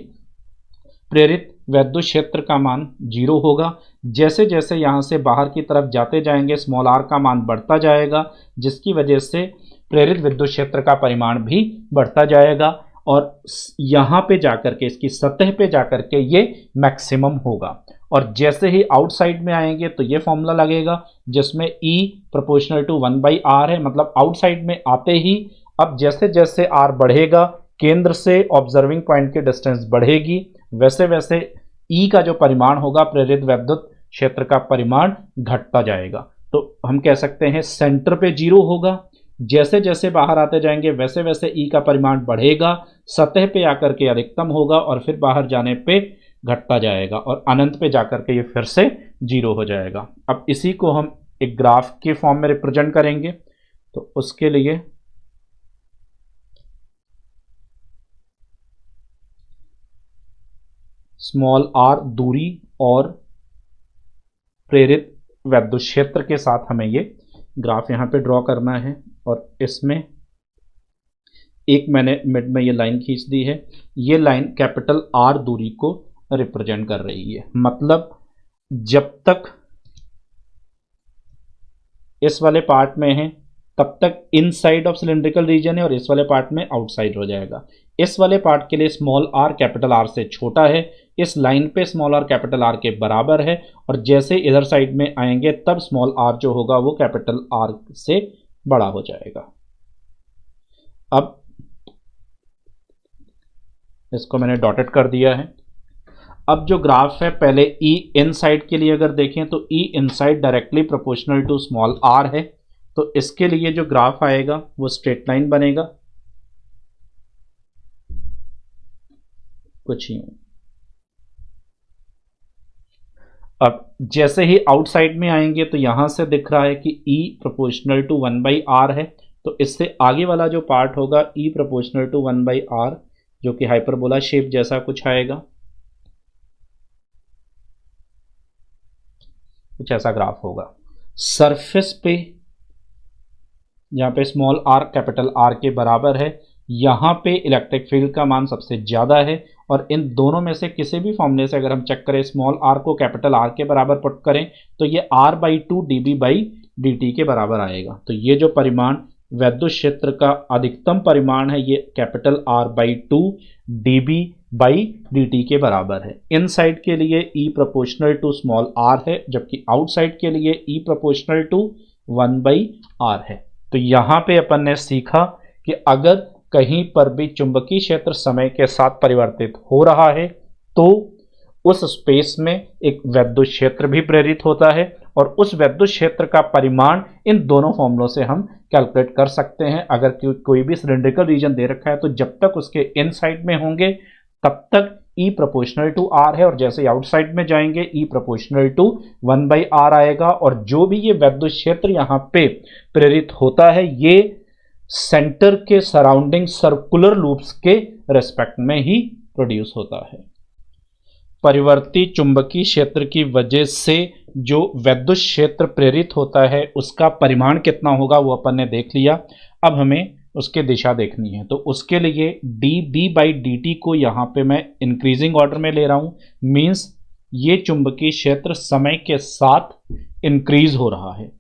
प्रेरित वैद्युत क्षेत्र का मान 0 होगा। जैसे जैसे यहां से बाहर की तरफ जाते जाएंगे स्मॉल r का मान बढ़ता जाएगा, जिसकी वजह से प्रेरित विद्युत क्षेत्र का परिमाण भी बढ़ता जाएगा और यहां पे जाकर के इसकी सतह पे जाकर के ये मैक्सिमम होगा। और जैसे ही आउटसाइड में आएंगे तो ये फॉर्मूला लगेगा जिसमें E प्रोपोर्शनल टू 1/r है, मतलब आउटसाइड में आते ही अब जैसे जैसे r बढ़ेगा केंद्र से ऑब्जर्विंग पॉइंट की डिस्टेंस बढ़ेगी, वैसे वैसे E का जो परिमाण होगा प्रेरित वैद्युत क्षेत्र का परिमाण घटता जाएगा। तो हम कह सकते हैं सेंटर पे 0 होगा, जैसे जैसे बाहर आते जाएंगे वैसे वैसे E का परिमाण बढ़ेगा, सतह पे आकर के अधिकतम होगा और फिर बाहर जाने पे घटता जाएगा और अनंत पे जाकर के ये फिर से 0 हो जाएगा। अब इसी को हम एक ग्राफ के फॉर्म में रिप्रेजेंट करेंगे। तो उसके लिए स्मॉल r दूरी और प्रेरित वैद्युत क्षेत्र के साथ हमें ये ग्राफ यहां पे ड्रॉ करना है और इसमें एक मैंने मिड में ये लाइन खींच दी है। ये लाइन कैपिटल R दूरी को रिप्रेजेंट कर रही है, मतलब जब तक इस वाले पार्ट में है तब तक इनसाइड ऑफ सिलेंड्रिकल रीजन है और इस वाले पार्ट में आउटसाइड हो जाएगा। इस वाले पार्ट के लिए स्मॉल r कैपिटल R से छोटा है, इस लाइन पे स्मॉल r कैपिटल R के बराबर है और जैसे इधर साइड में आएंगे तब स्मॉल r जो होगा वो कैपिटल R से बड़ा हो जाएगा। अब इसको मैंने डॉटेड कर दिया है। अब जो ग्राफ है पहले E इनसाइड के लिए अगर देखें तो E inside directly proportional to small r है, तो इसके लिए जो ग्राफ आएगा वो स्ट्रेट लाइन बनेगा कुछ यूं। अब जैसे ही आउटसाइड में आएंगे तो यहां से दिख रहा है कि E प्रोपोर्शनल टू 1/r है, तो इससे आगे वाला जो पार्ट होगा E प्रोपोर्शनल टू 1/r जो कि हाइपरबोला शेप जैसा कुछ आएगा, कुछ ऐसा ग्राफ होगा। सरफेस पे जहां पे स्मॉल r कैपिटल R के बराबर है, यहां पे इलेक्ट्रिक फील्ड का मान सबसे ज्यादा है और इन दोनों में से किसी भी फॉर्मूले से अगर हम चेक करें स्मॉल r को कैपिटल R के बराबर पुट करें तो ये r/2 dv/dt के बराबर आएगा। तो ये जो परिमाण वैद्युत क्षेत्र का अधिकतम परिमाण है ये कैपिटल r/2 dv/dt के बराबर है। इनसाइड के लिए E proportional to small r है, जबकि आउटसाइड के लिए E प्रोपोर्शनल टू 1/r है। तो यहां पे अपन ने सीखा कि अगर कहीं पर भी चुंबकीय क्षेत्र समय के साथ परिवर्तित हो रहा है तो उस स्पेस में एक वैद्युत क्षेत्र भी प्रेरित होता है और उस वैद्युत क्षेत्र का परिमाण इन दोनों फॉर्मूलों से हम कैलकुलेट कर सकते हैं। अगर कोई भी सिलेंड्रिकल रीजन दे रखा है तो जब तक उसके इनसाइड में होंगे तब तक E प्रोपोर्शनल टू R है और जैसे आउटसाइड में जाएंगे E प्रोपोर्शनल टू 1/r आएगा और जो भी ये वैद्युत क्षेत्र यहाँ पे प्रेरित होता है ये सेंटर के सराउंडिंग सर्कुलर लूप्स के रेस्पेक्ट में ही प्रोड्यूस होता है। परिवर्ती चुंबकीय क्षेत्र की वजह से जो वैद्युत क्षेत्र प्रेरित होता है उसका परिमाण कितना होगा वो अपन ने देख लिया। अब हमें उसके दिशा देखनी है, तो उसके लिए dB/dt को यहाँ पे मैं इंक्रीजिंग ऑर्डर में ले रहा हूँ। मीन्स ये चुंबकीय क्षेत्र समय के साथ इंक्रीज हो रहा है।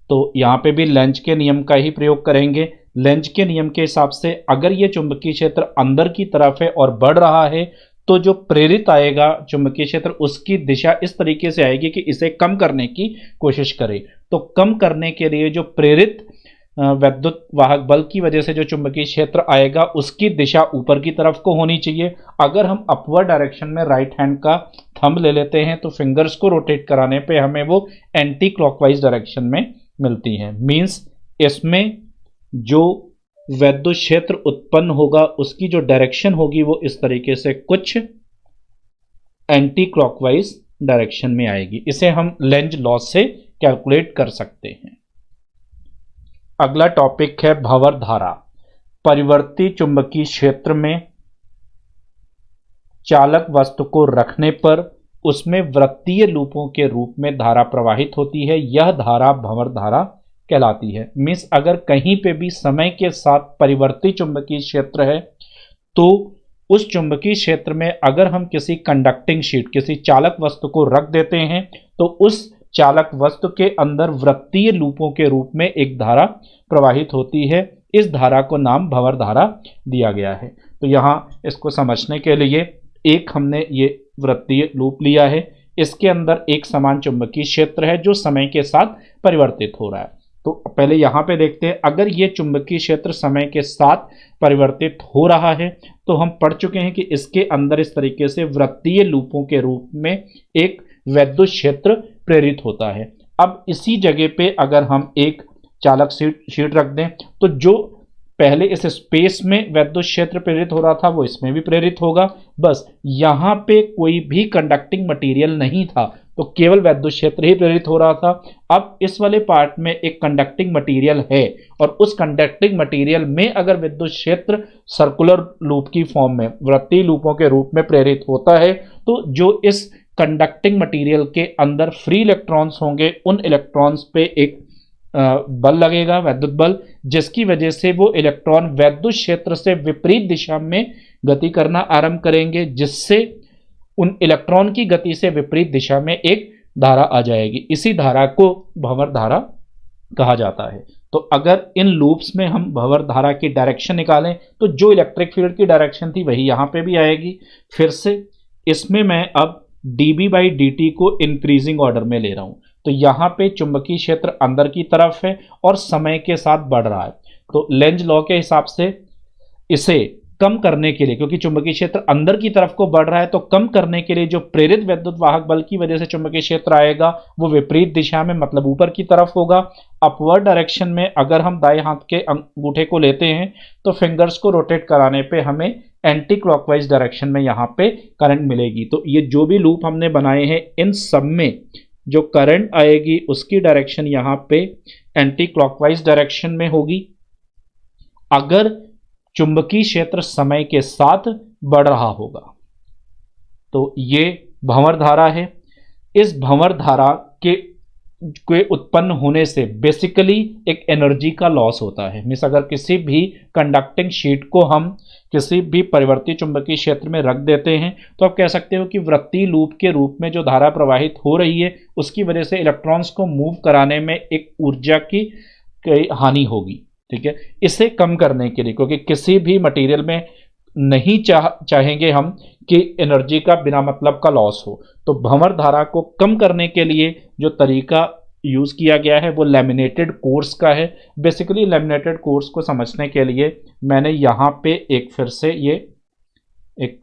तो यहाँ पे भी लेंज के नियम का ही प्रयोग करेंगे। लेंज के नियम के हिसाब से अगर ये चुंबकीय क्षेत्र अंदर की तरफ है और बढ़ रहा है तो जो प्रेरित आएगा चुंबकीय क्षेत्र उसकी दिशा इस तरीके से आएगी कि इसे कम करने की कोशिश करे। तो कम करने के लिए जो प्रेरित वैद्युत वाहक बल की वजह से जो चुंबकीय क्षेत्र आएगा उसकी दिशा ऊपर की तरफ को होनी चाहिए। अगर हम अपवर्ड डायरेक्शन में राइट हैंड का थंब ले लेते हैं तो फिंगर्स को रोटेट कराने पे हमें वो एंटी क्लॉकवाइज डायरेक्शन में मिलती हैं। मींस इसमें जो वैद्युत क्षेत्र उत्पन्न होगा उसकी जो डायरेक्शन होगी वो इस तरीके से कुछ एंटी क्लॉकवाइज डायरेक्शन में आएगी। इसे हम लेंज लॉ से कैलकुलेट कर सकते हैं। अगला टॉपिक है भंवर धारा। परिवर्ती चुंबकीय क्षेत्र में चालक वस्तु को रखने पर उसमें वृत्तीय लूपों के रूप में धारा प्रवाहित होती है। यह धारा भंवर धारा कहलाती है। मींस अगर कहीं पे भी समय के साथ परिवर्ती चुंबकीय क्षेत्र है तो उस चुंबकीय क्षेत्र में अगर हम किसी कंडक्टिंग शीट, किसी चालक वस्तु को रख देते हैं तो उस चालक वस्तु के अंदर वृत्तीय लूपों के रूप में एक धारा प्रवाहित होती है। इस धारा को नाम भंवर धारा दिया गया है। तो यहाँ इसको समझने के लिए एक हमने ये वृत्तीय लूप लिया है, इसके अंदर एक समान चुंबकीय क्षेत्र है जो समय के साथ परिवर्तित हो रहा है। तो पहले यहाँ पे देखते हैं, अगर ये चुंबकीय क्षेत्र समय के साथ परिवर्तित हो रहा है तो हम पढ़ चुके हैं कि इसके अंदर इस तरीके से वृत्तीय लूपों के रूप में एक वैद्युत क्षेत्र प्रेरित होता है। अब इसी जगह पे अगर हम एक चालक शीट रख दें तो जो पहले इस स्पेस में वैद्युत क्षेत्र प्रेरित हो रहा था वो इसमें भी प्रेरित होगा। बस यहाँ पे कोई भी कंडक्टिंग मटेरियल नहीं था तो केवल वैद्युत क्षेत्र ही प्रेरित हो रहा था। अब इस वाले पार्ट में एक कंडक्टिंग मटेरियल है और उस कंडक्टिंग मटेरियल में अगर विद्युत क्षेत्र सर्कुलर लूप की फॉर्म में वृत्तीय लूपों के रूप में प्रेरित होता है तो जो इस कंडक्टिंग मटेरियल के अंदर फ्री इलेक्ट्रॉन्स होंगे उन इलेक्ट्रॉन्स पे एक बल लगेगा, वैद्युत बल, जिसकी वजह से वो इलेक्ट्रॉन वैद्युत क्षेत्र से विपरीत दिशा में गति करना आरंभ करेंगे, जिससे उन इलेक्ट्रॉन की गति से विपरीत दिशा में एक धारा आ जाएगी। इसी धारा को भंवर धारा कहा जाता है। तो अगर इन लूप्स में हम भंवर धारा की डायरेक्शन निकालें तो जो इलेक्ट्रिक फील्ड की डायरेक्शन थी वही यहाँ पे भी आएगी। फिर से इसमें मैं अब dB/dt को इंक्रीजिंग ऑर्डर में ले रहा हूं। तो यहाँ पे चुंबकीय क्षेत्र अंदर की तरफ है और समय के साथ बढ़ रहा है। तो लेंज लॉ के हिसाब से इसे कम करने के लिए, क्योंकि चुंबकीय क्षेत्र अंदर की तरफ को बढ़ रहा है, तो कम करने के लिए जो प्रेरित वैद्युत वाहक बल की वजह से चुंबकीय क्षेत्र आएगा वो विपरीत दिशा में, मतलब ऊपर की तरफ होगा। अपवर्ड डायरेक्शन में अगर हम दाएं हाथ के अंगूठे को लेते हैं तो फिंगर्स को रोटेट कराने पे हमें एंटी क्लॉकवाइज डायरेक्शन में यहाँ पे करंट मिलेगी। तो ये जो भी लूप हमने बनाए हैं इन सब में जो करंट आएगी उसकी डायरेक्शन यहाँ पे एंटी क्लॉकवाइज डायरेक्शन में होगी अगर चुंबकीय क्षेत्र समय के साथ बढ़ रहा होगा। तो ये भंवर धारा है। इस भंवर धारा के उत्पन्न होने से बेसिकली एक एनर्जी का लॉस होता है। मीन्स अगर किसी भी कंडक्टिंग शीट को हम किसी भी परिवर्ती चुंबकीय क्षेत्र में रख देते हैं तो आप कह सकते हो कि वृत्तीय लूप के रूप में जो धारा प्रवाहित हो रही है उसकी वजह से इलेक्ट्रॉन्स को मूव कराने में एक ऊर्जा की हानि होगी। ठीक है, इसे कम करने के लिए, क्योंकि किसी भी मटेरियल में नहीं चाहेंगे हम कि एनर्जी का बिना मतलब का लॉस हो, तो भंवर धारा को कम करने के लिए जो तरीका यूज किया गया है वो लैमिनेटेड कोर्स का है। बेसिकली लैमिनेटेड कोर्स को समझने के लिए मैंने यहाँ पे एक फिर से ये एक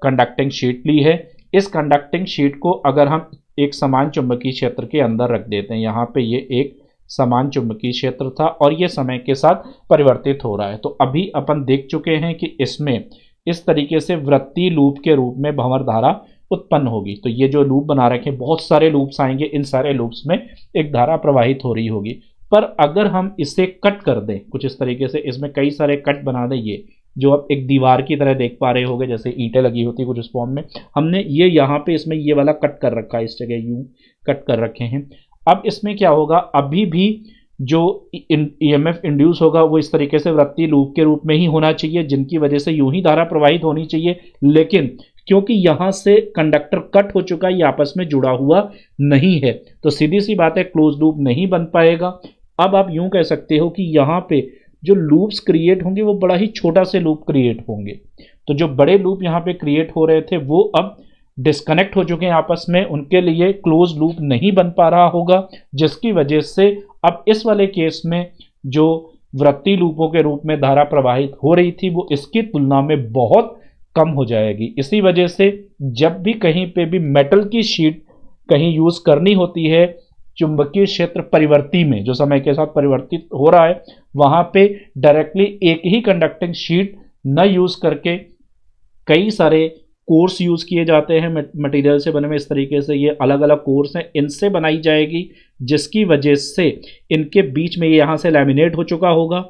कंडक्टिंग शीट ली है। इस कंडक्टिंग शीट को अगर हम एक समान चुंबकीय क्षेत्र के अंदर रख देते हैं, यहाँ पे ये एक समान चुंबकीय क्षेत्र था और ये समय के साथ परिवर्तित हो रहा है। तो अभी अपन देख चुके हैं कि इसमें इस तरीके से वृत्तीय लूप के रूप में भंवर धारा उत्पन्न होगी। तो ये जो लूप बना रखे बहुत सारे लूप्स आएंगे, इन सारे लूप्स में एक धारा प्रवाहित हो रही होगी। पर अगर हम इसे कट कर दें कुछ इस तरीके से, इसमें कई सारे कट बना दें, ये जो आप एक दीवार की तरह देख पा रहे होंगे जैसे ईंटें लगी होती कुछ इस फॉर्म में, हमने ये यहाँ पे इसमें ये वाला कट कर रखा है, इस जगह यूं कट कर रखे हैं। अब इसमें क्या होगा, अभी भी जो ईएमएफ इंड्यूस होगा वो इस तरीके से वृत्तीय लूप के रूप में ही होना चाहिए, जिनकी वजह से यूं ही धारा प्रवाहित होनी चाहिए। लेकिन क्योंकि यहां से कंडक्टर कट हो चुका है, ये आपस में जुड़ा हुआ नहीं है, तो सीधी सी बात है क्लोज लूप नहीं बन पाएगा। अब आप यूं कह सकते हो कि यहाँ पे जो लूप्स क्रिएट होंगे वो बड़ा ही छोटा से लूप क्रिएट होंगे। तो जो बड़े लूप यहाँ पे क्रिएट हो रहे थे वो अब डिस्कनेक्ट हो चुके हैं आपस में, उनके लिए क्लोज लूप नहीं बन पा रहा होगा, जिसकी वजह से अब इस वाले केस में जो वृत्तीय लूपों के रूप में धारा प्रवाहित हो रही थी वो इसकी तुलना में बहुत कम हो जाएगी। इसी वजह से जब भी कहीं पे भी मेटल की शीट कहीं यूज करनी होती है चुंबकीय क्षेत्र परिवर्ती में, जो समय के साथ परिवर्तित हो रहा है, वहां पे डायरेक्टली एक ही कंडक्टिंग शीट न यूज करके कई सारे कोर्स यूज किए जाते हैं मटेरियल से बने हुए। इस तरीके से ये अलग अलग कोर्स हैं, इनसे बनाई जाएगी, जिसकी वजह से इनके बीच में ये यहाँ से लैमिनेट हो चुका होगा।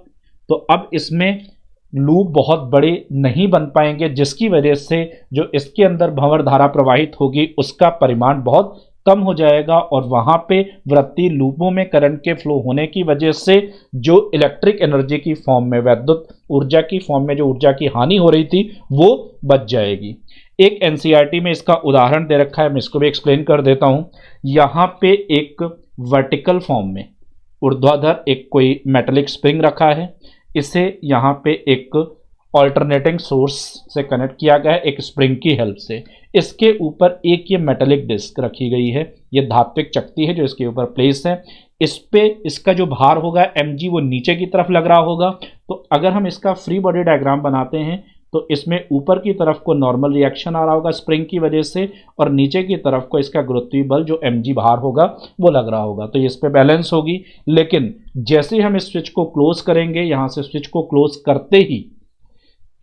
तो अब इसमें लूप बहुत बड़े नहीं बन पाएंगे, जिसकी वजह से जो इसके अंदर भंवर धारा प्रवाहित होगी उसका परिमाण बहुत कम हो जाएगा, और वहां पे वृत्तीय लूपों में करंट के फ्लो होने की वजह से जो इलेक्ट्रिक एनर्जी की फॉर्म में, वैद्युत ऊर्जा की फॉर्म में जो ऊर्जा की हानि हो रही थी वो बच जाएगी। एक एनसीईआरटी में इसका उदाहरण दे रखा है, मैं इसको भी एक्सप्लेन कर देता हूं। यहां पे एक वर्टिकल फॉर्म में ऊर्ध्वाधर एक कोई मेटेलिक स्प्रिंग रखा है, इसे यहाँ पे एक ऑल्टरनेटिंग सोर्स से कनेक्ट किया गया है एक स्प्रिंग की हेल्प से। इसके ऊपर एक ये मेटेलिक डिस्क रखी गई है, ये धात्विक चकती है जो इसके ऊपर प्लेस है। इस पे इसका जो भार होगा mg वो नीचे की तरफ लग रहा होगा। तो अगर हम इसका फ्री बॉडी डायग्राम बनाते हैं तो इसमें ऊपर की तरफ को नॉर्मल रिएक्शन आ रहा होगा स्प्रिंग की वजह से, और नीचे की तरफ को इसका गुरुत्वीय बल जो mg भार होगा वो लग रहा होगा। तो इस पे बैलेंस होगी। लेकिन जैसे ही हम इस स्विच को क्लोज करेंगे, यहाँ से स्विच को क्लोज करते ही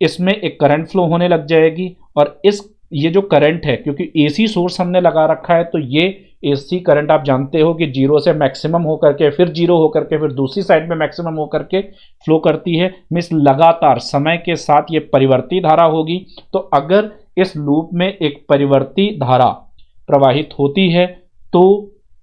इसमें एक करंट फ्लो होने लग जाएगी, और ये जो करंट है, क्योंकि एसी सोर्स हमने लगा रखा है, तो ये एसी करंट आप जानते हो कि जीरो से मैक्सिमम होकर के फिर जीरो होकर के फिर दूसरी साइड में मैक्सिमम होकर के फ्लो करती है। मींस लगातार समय के साथ ये परिवर्ती धारा होगी। तो अगर इस लूप में एक परिवर्ती धारा प्रवाहित होती है तो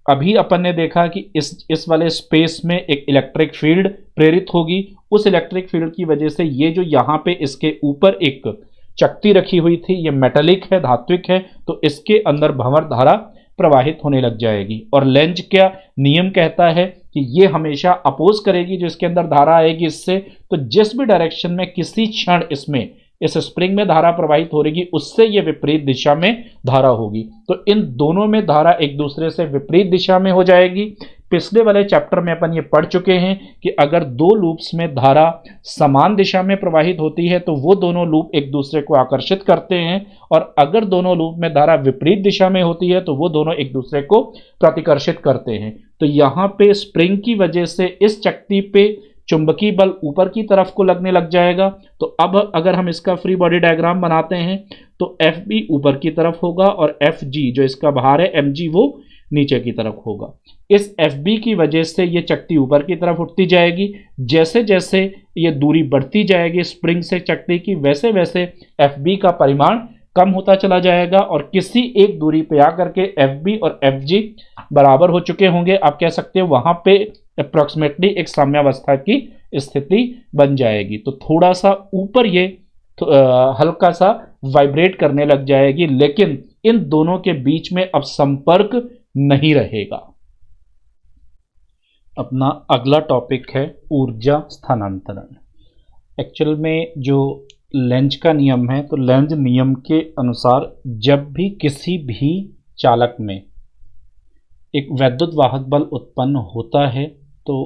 अभी अपन ने देखा कि इस वाले स्पेस में एक इलेक्ट्रिक फील्ड प्रेरित होगी। उस इलेक्ट्रिक फील्ड की वजह से ये जो यहाँ पे इसके ऊपर एक चकती रखी हुई थी, ये मेटेलिक है, धात्विक है, तो इसके अंदर भंवर धारा प्रवाहित होने लग जाएगी। और लेंज क्या नियम कहता है कि ये हमेशा अपोज करेगी जो इसके अंदर धारा आएगी इससे। तो जिस भी डायरेक्शन में किसी क्षण इसमें इस स्प्रिंग में धारा प्रवाहित हो रही उससे ये विपरीत दिशा में धारा होगी। तो इन दोनों में धारा एक दूसरे से विपरीत दिशा में हो जाएगी। पिछले वाले चैप्टर में अपन ये पढ़ चुके हैं कि अगर दो लूप्स में धारा समान दिशा में प्रवाहित होती है तो वो दोनों लूप एक दूसरे को आकर्षित करते हैं, और अगर दोनों लूप में धारा विपरीत दिशा में होती है तो वो दोनों एक दूसरे को प्रतिकर्षित करते हैं। तो यहाँ पे स्प्रिंग की वजह से इस चकती पे चुंबकीय बल ऊपर की तरफ को लगने लग जाएगा। तो अब अगर हम इसका फ्री बॉडी डायग्राम बनाते हैं तो एफ बी ऊपर की तरफ होगा और एफ जी जो इसका भार है एम जी वो नीचे की तरफ होगा। इस एफ बी की वजह से ये चकती ऊपर की तरफ उठती जाएगी। जैसे जैसे ये दूरी बढ़ती जाएगी स्प्रिंग से चकती की, वैसे वैसे एफ बी का परिमाण कम होता चला जाएगा, और किसी एक दूरी पे आकर के एफ बी और एफ जी बराबर हो चुके होंगे। आप कह सकते हो वहां पे अप्रोक्सीमेटली एक साम्यावस्था की स्थिति बन जाएगी। तो थोड़ा सा ऊपर ये हल्का सा वाइब्रेट करने लग जाएगी, लेकिन इन दोनों के बीच में अब संपर्क नहीं रहेगा। अपना अगला टॉपिक है ऊर्जा स्थानांतरण। एक्चुअल में जो लेंज का नियम है, तो लेंज नियम के अनुसार जब भी किसी भी चालक में एक वैद्युत वाहक बल उत्पन्न होता है तो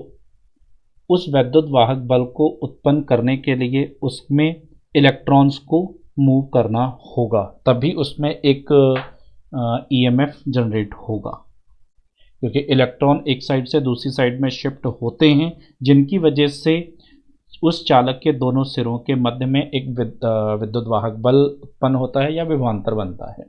उस वैद्युत वाहक बल को उत्पन्न करने के लिए उसमें इलेक्ट्रॉन्स को मूव करना होगा, तभी उसमें एक ईएमएफ जनरेट होगा, क्योंकि इलेक्ट्रॉन एक साइड से दूसरी साइड में शिफ्ट होते हैं, जिनकी वजह से उस चालक के दोनों सिरों के मध्य में एक विद्युत वाहक बल उत्पन्न होता है या विभवांतर बनता है।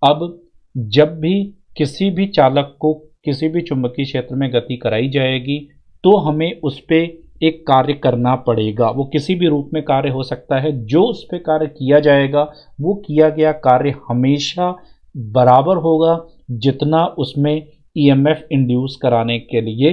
अब जब भी किसी भी चालक को किसी भी चुंबकीय क्षेत्र में गति कराई जाएगी तो हमें उस पर एक कार्य करना पड़ेगा। वो किसी भी रूप में कार्य हो सकता है। जो उस पर कार्य किया जाएगा वो किया गया कार्य हमेशा बराबर होगा जितना उसमें ईएमएफ इंड्यूस कराने के लिए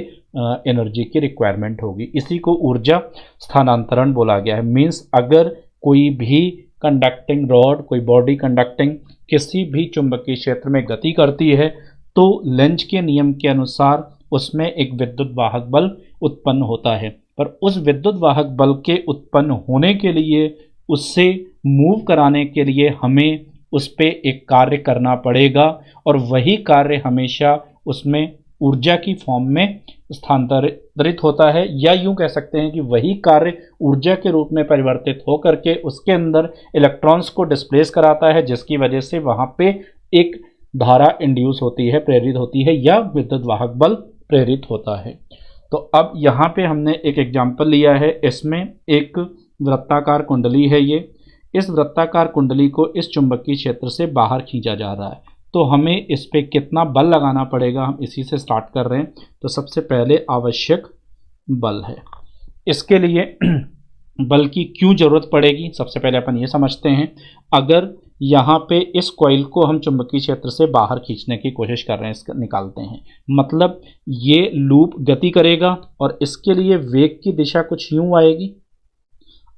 एनर्जी की रिक्वायरमेंट होगी। इसी को ऊर्जा स्थानांतरण बोला गया है। मीन्स अगर कोई भी कंडक्टिंग रॉड, कोई बॉडी कंडक्टिंग किसी भी चुंबकीय क्षेत्र में गति करती है तो लेंज के नियम के अनुसार उसमें एक विद्युत वाहक बल उत्पन्न होता है। पर उस विद्युत वाहक बल के उत्पन्न होने के लिए, उससे मूव कराने के लिए हमें उस पे एक कार्य करना पड़ेगा, और वही कार्य हमेशा उसमें ऊर्जा की फॉर्म में स्थानांतरित होता है, या यूं कह सकते हैं कि वही कार्य ऊर्जा के रूप में परिवर्तित होकर के उसके अंदर इलेक्ट्रॉन्स को डिस्प्लेस कराता है, जिसकी वजह से वहां पे एक धारा इंड्यूस होती है, प्रेरित होती है, या विद्युत वाहक बल प्रेरित होता है। तो अब यहाँ पे हमने एक एग्जाम्पल लिया है, इसमें एक वृत्ताकार कुंडली है। ये इस वृत्ताकार कुंडली को इस चुंबकीय क्षेत्र से बाहर खींचा जा रहा है, तो हमें इस पे कितना बल लगाना पड़ेगा, हम इसी से स्टार्ट कर रहे हैं। तो सबसे पहले आवश्यक बल है, इसके लिए बल की क्यों जरूरत पड़ेगी, सबसे पहले अपन ये समझते हैं। अगर यहाँ पे इस कॉइल को हम चुंबकीय क्षेत्र से बाहर खींचने की कोशिश कर रहे हैं, इसका निकालते हैं, मतलब ये लूप गति करेगा और इसके लिए वेग की दिशा कुछ यूं आएगी।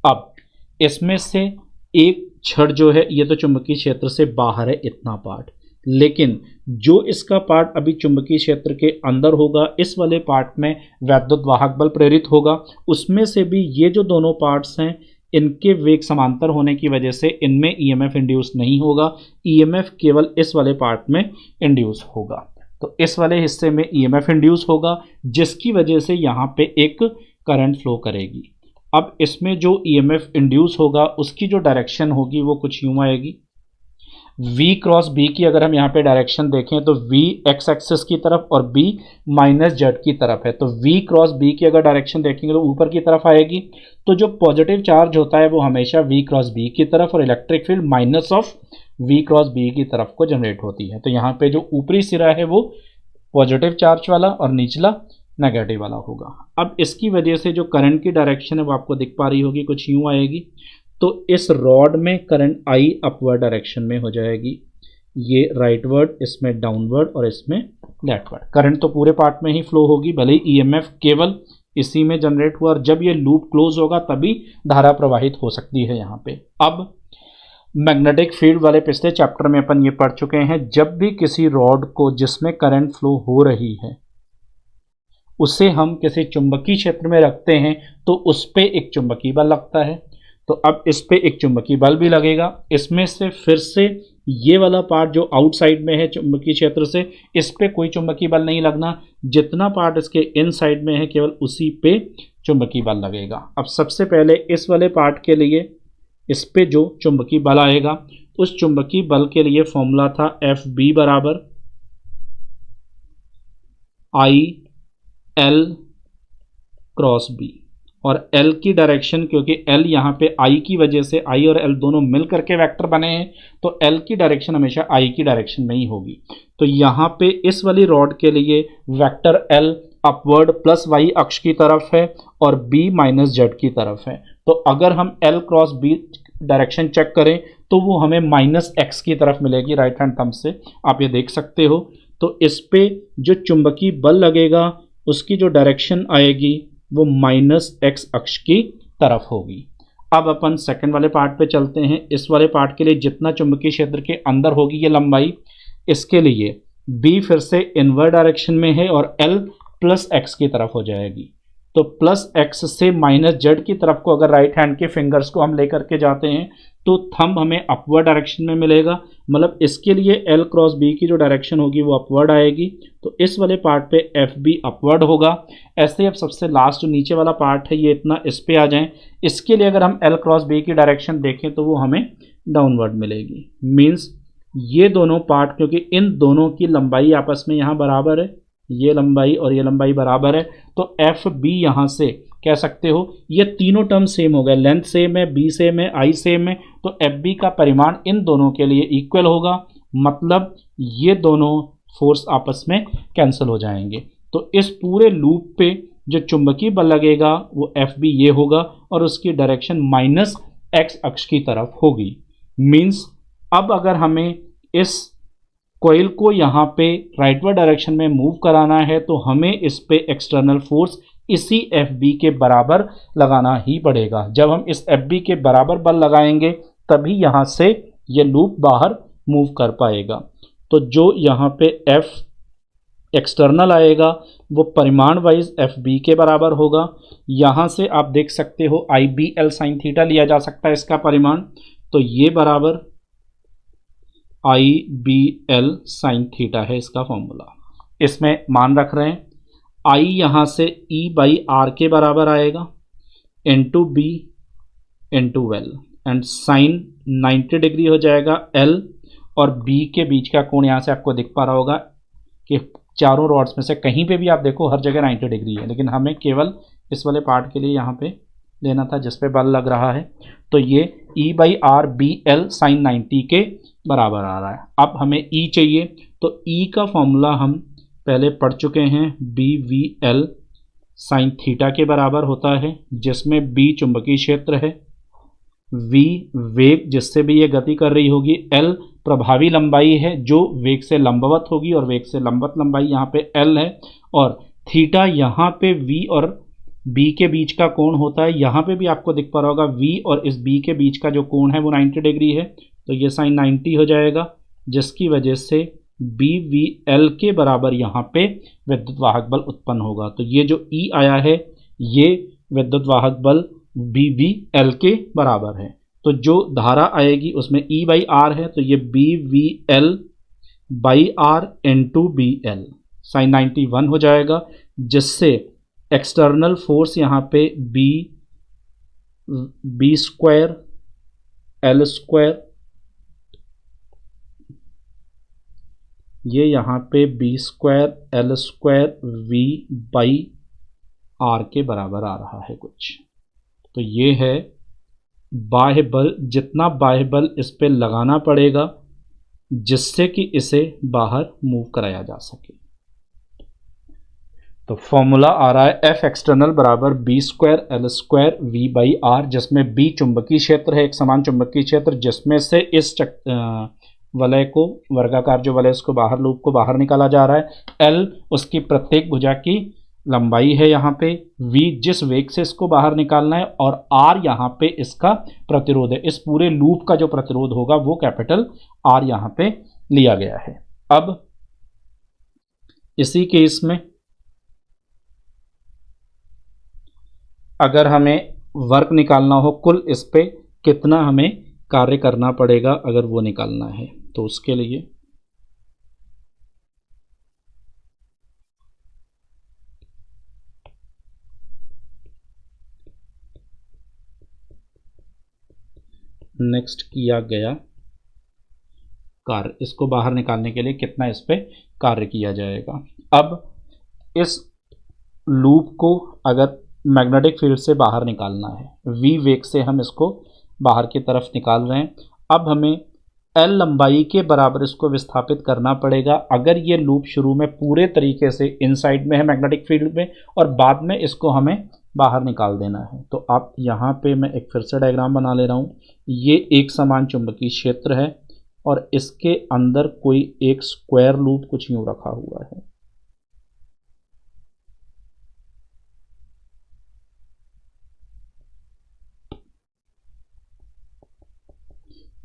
अब इसमें से एक छड़ जो है, ये तो चुंबकीय क्षेत्र से बाहर है इतना पार्ट, लेकिन जो इसका पार्ट अभी चुंबकीय क्षेत्र के अंदर होगा, इस वाले पार्ट में वैद्युत वाहक बल प्रेरित होगा। उसमें से भी ये जो दोनों पार्ट्स हैं, इनके वेग समांतर होने की वजह से इनमें ईएमएफ इंड्यूस नहीं होगा, ईएमएफ केवल इस वाले पार्ट में इंड्यूस होगा। तो इस वाले हिस्से में ईएमएफ इंड्यूस होगा, जिसकी वजह से यहाँ पे एक करंट फ्लो करेगी। अब इसमें जो ईएमएफ इंड्यूस होगा, उसकी जो डायरेक्शन होगी वो कुछ यूं आएगी। V क्रॉस B की अगर हम यहाँ पे डायरेक्शन देखें तो V एक्स एक्सिस की तरफ और B माइनस जेड की तरफ है। तो V क्रॉस B की अगर डायरेक्शन देखेंगे तो ऊपर की तरफ आएगी। तो जो पॉजिटिव चार्ज होता है वो हमेशा V क्रॉस B की तरफ, और electric field minus of V cross B की तरफ को जनरेट होती है। तो यहाँ पे जो ऊपरी सिरा है वो पॉजिटिव चार्ज वाला और निचला नेगेटिव वाला होगा। अब इसकी वजह से जो करंट की डायरेक्शन है वो आपको दिख पा रही होगी, कुछ यूं आएगी। तो इस रॉड में करंट आई अपवर्ड डायरेक्शन में हो जाएगी, ये राइटवर्ड, इसमें डाउनवर्ड और इसमें लेफ्टवर्ड। करंट तो पूरे पार्ट में ही फ्लो होगी, भले ही ईएमएफ केवल इसी में जनरेट हुआ, और जब ये लूप क्लोज होगा तभी धारा प्रवाहित हो सकती है यहाँ पे। अब मैग्नेटिक फील्ड वाले पिछले चैप्टर में अपन ये पढ़ चुके हैं, जब भी किसी रॉड को जिसमें करंट फ्लो हो रही है उसे हम किसी चुंबकीय क्षेत्र में रखते हैं तो उस पे एक चुंबकीय बल लगता है। तो अब इस पे एक चुंबकीय बल भी लगेगा। इसमें से फिर से ये वाला पार्ट जो आउटसाइड में है चुंबकीय क्षेत्र से, इस पे कोई चुंबकीय बल नहीं लगना, जितना पार्ट इसके इनसाइड में है केवल उसी पे चुंबकीय बल लगेगा। अब सबसे पहले इस वाले पार्ट के लिए इस पे जो चुंबकीय बल आएगा, उस चुंबकीय बल के लिए फॉर्मूला था एफ बी बराबर आई एल क्रॉस बी, और L की डायरेक्शन, क्योंकि L यहाँ पे I की वजह से, I और L दोनों मिल करके वेक्टर बने हैं, तो L की डायरेक्शन हमेशा I की डायरेक्शन में ही होगी। तो यहाँ पे इस वाली रॉड के लिए vector L upward plus y अक्ष की तरफ है और B माइनस जेड की तरफ है। तो अगर हम L cross B direction check करें तो वो हमें माइनस एक्स की तरफ मिलेगी, राइट हैंड थंब से आप ये देख सकते हो। तो इस पे जो चुंबकीय बल लगेगा उसकी जो डायरेक्शन आएगी वो माइनस एक्स अक्ष की तरफ होगी। अब अपन सेकंड वाले पार्ट पे चलते हैं। इस वाले पार्ट के लिए जितना चुंबकीय क्षेत्र के अंदर होगी ये लंबाई, इसके लिए B फिर से इनवर्ड डायरेक्शन में है और L प्लस एक्स की तरफ हो जाएगी। तो प्लस एक्स से माइनस जेड की तरफ को अगर राइट हैंड के फिंगर्स को हम लेकर के जाते हैं तो थंब हमें अपवर्ड डायरेक्शन में मिलेगा, मतलब इसके लिए L क्रॉस B की जो डायरेक्शन होगी वो अपवर्ड आएगी। तो इस वाले पार्ट पे एफ बी अपवर्ड होगा। ऐसे अब सबसे लास्ट जो नीचे वाला पार्ट है ये इतना इस पे आ जाए, इसके लिए अगर हम L क्रॉस B की डायरेक्शन देखें तो वो हमें डाउनवर्ड मिलेगी। मीन्स ये दोनों पार्ट, क्योंकि इन दोनों की लंबाई आपस में यहाँ बराबर है, ये लंबाई और ये लंबाई बराबर है, तो एफ बी यहाँ से कह सकते हो ये तीनों टर्म सेम हो गए, लेंथ सेम है, बी सेम है, आई सेम है, तो एफ बी का परिमाण इन दोनों के लिए इक्वल होगा, मतलब ये दोनों फोर्स आपस में कैंसिल हो जाएंगे। तो इस पूरे लूप पे जो चुंबकीय बल लगेगा वो एफ बी ये होगा और उसकी डायरेक्शन माइनस एक्स अक्ष की तरफ होगी। मीन्स अब अगर हमें इस कॉइल को यहाँ पे राइटवर्ड डायरेक्शन में मूव कराना है तो हमें इस पे एक्सटर्नल फोर्स इसी एफ बी के बराबर लगाना ही पड़ेगा। जब हम इस एफ बी के बराबर बल लगाएंगे तभी यहाँ से ये लूप बाहर मूव कर पाएगा। तो जो यहाँ पे एफ एक्सटर्नल आएगा वो परिमाण वाइज एफ बी के बराबर होगा। यहाँ से आप देख सकते हो आई बी एल साइन थीटा लिया जा सकता है इसका परिमाण, तो ये बराबर आई बी एल साइन थीटा है इसका फॉर्मूला। इसमें मान रख रहे हैं आई यहाँ से ई बाई आर के बराबर आएगा into B into L, and sine 90 degree हो जाएगा एल और बी के बीच का कोण यहाँ से आपको दिख पा रहा होगा कि चारों रॉड्स में से कहीं पे भी आप देखो हर जगह 90 डिग्री है, लेकिन हमें केवल इस वाले पार्ट के लिए यहाँ पे लेना था जिस पे बल लग रहा है। तो ये E by R B L sine 90 के बराबर आ रहा है। अब हमें ई चाहिए, तो ई का फॉर्मूला हम पहले पढ़ चुके हैं, B V L sine theta के बराबर होता है, जिसमें बी चुंबकीय क्षेत्र है, वी वेग जिससे भी ये गति कर रही होगी, एल प्रभावी लंबाई है जो वेग से लंबवत होगी और वेग से लंबवत लंबाई यहाँ पे एल है, और थीटा यहाँ पे वी और बी के बीच का कोण होता है। यहाँ पे भी आपको दिख पा रहा होगा वी और इस बी के बीच का जो कोण है वो 90 डिग्री है, तो ये साइन 90 हो जाएगा, जिसकी वजह से बी वी एल के बराबर यहाँ पे विद्युत वाहक बल उत्पन्न होगा। तो ये जो ई आया है ये विद्युत वाहक बल बी वी एल के बराबर है। तो जो धारा आएगी उसमें ई बाई आर है, तो ये B V L by R into B L sine 91 हो जाएगा, जिससे एक्सटर्नल फोर्स यहाँ पे बी स्क्वायर एल स्क्वायर, ये यहाँ पे B square L square V by R के बराबर आ रहा है कुछ। तो ये है बाह्य बल, जितना बाह्य बल इस पे लगाना पड़ेगा जिससे कि इसे बाहर मूव कराया जा सके। तो फॉर्मूला आ रहा है एफ एक्सटर्नल बराबर B square L square V by R, जिसमें बी चुंबकीय क्षेत्र है, एक समान चुंबकीय क्षेत्र, जिसमें से इस वलय को, वर्गाकार जो वलय उसको बाहर, लूप को बाहर निकाला जा रहा है। एल उसकी प्रत्येक भुजा की लंबाई है यहाँ पे, v जिस वेग से इसको बाहर निकालना है, और r यहाँ पे इसका प्रतिरोध है। इस पूरे लूप का जो प्रतिरोध होगा वो कैपिटल R यहाँ पे लिया गया है। अब इसी केस में अगर हमें वर्क निकालना हो, कुल इस पे कितना हमें कार्य करना पड़ेगा अगर वो निकालना है, तो उसके लिए नेक्स्ट किया गया कार्य, इसको बाहर निकालने के लिए कितना इस पे कार्य किया जाएगा। अब इस लूप को अगर मैग्नेटिक फील्ड से बाहर निकालना है, v वेग से हम इसको बाहर की तरफ निकाल रहे हैं, अब हमें l लंबाई के बराबर इसको विस्थापित करना पड़ेगा। अगर ये लूप शुरू में पूरे तरीके से इनसाइड में है मैग्नेटिक फील्ड में, और बाद में इसको हमें बाहर निकाल देना है, तो आप यहाँ पे मैं एक फिर से डायग्राम बना ले रहा हूँ। ये एक समान चुंबकीय क्षेत्र है और इसके अंदर कोई एक स्क्वायर लूप कुछ यूं रखा हुआ है।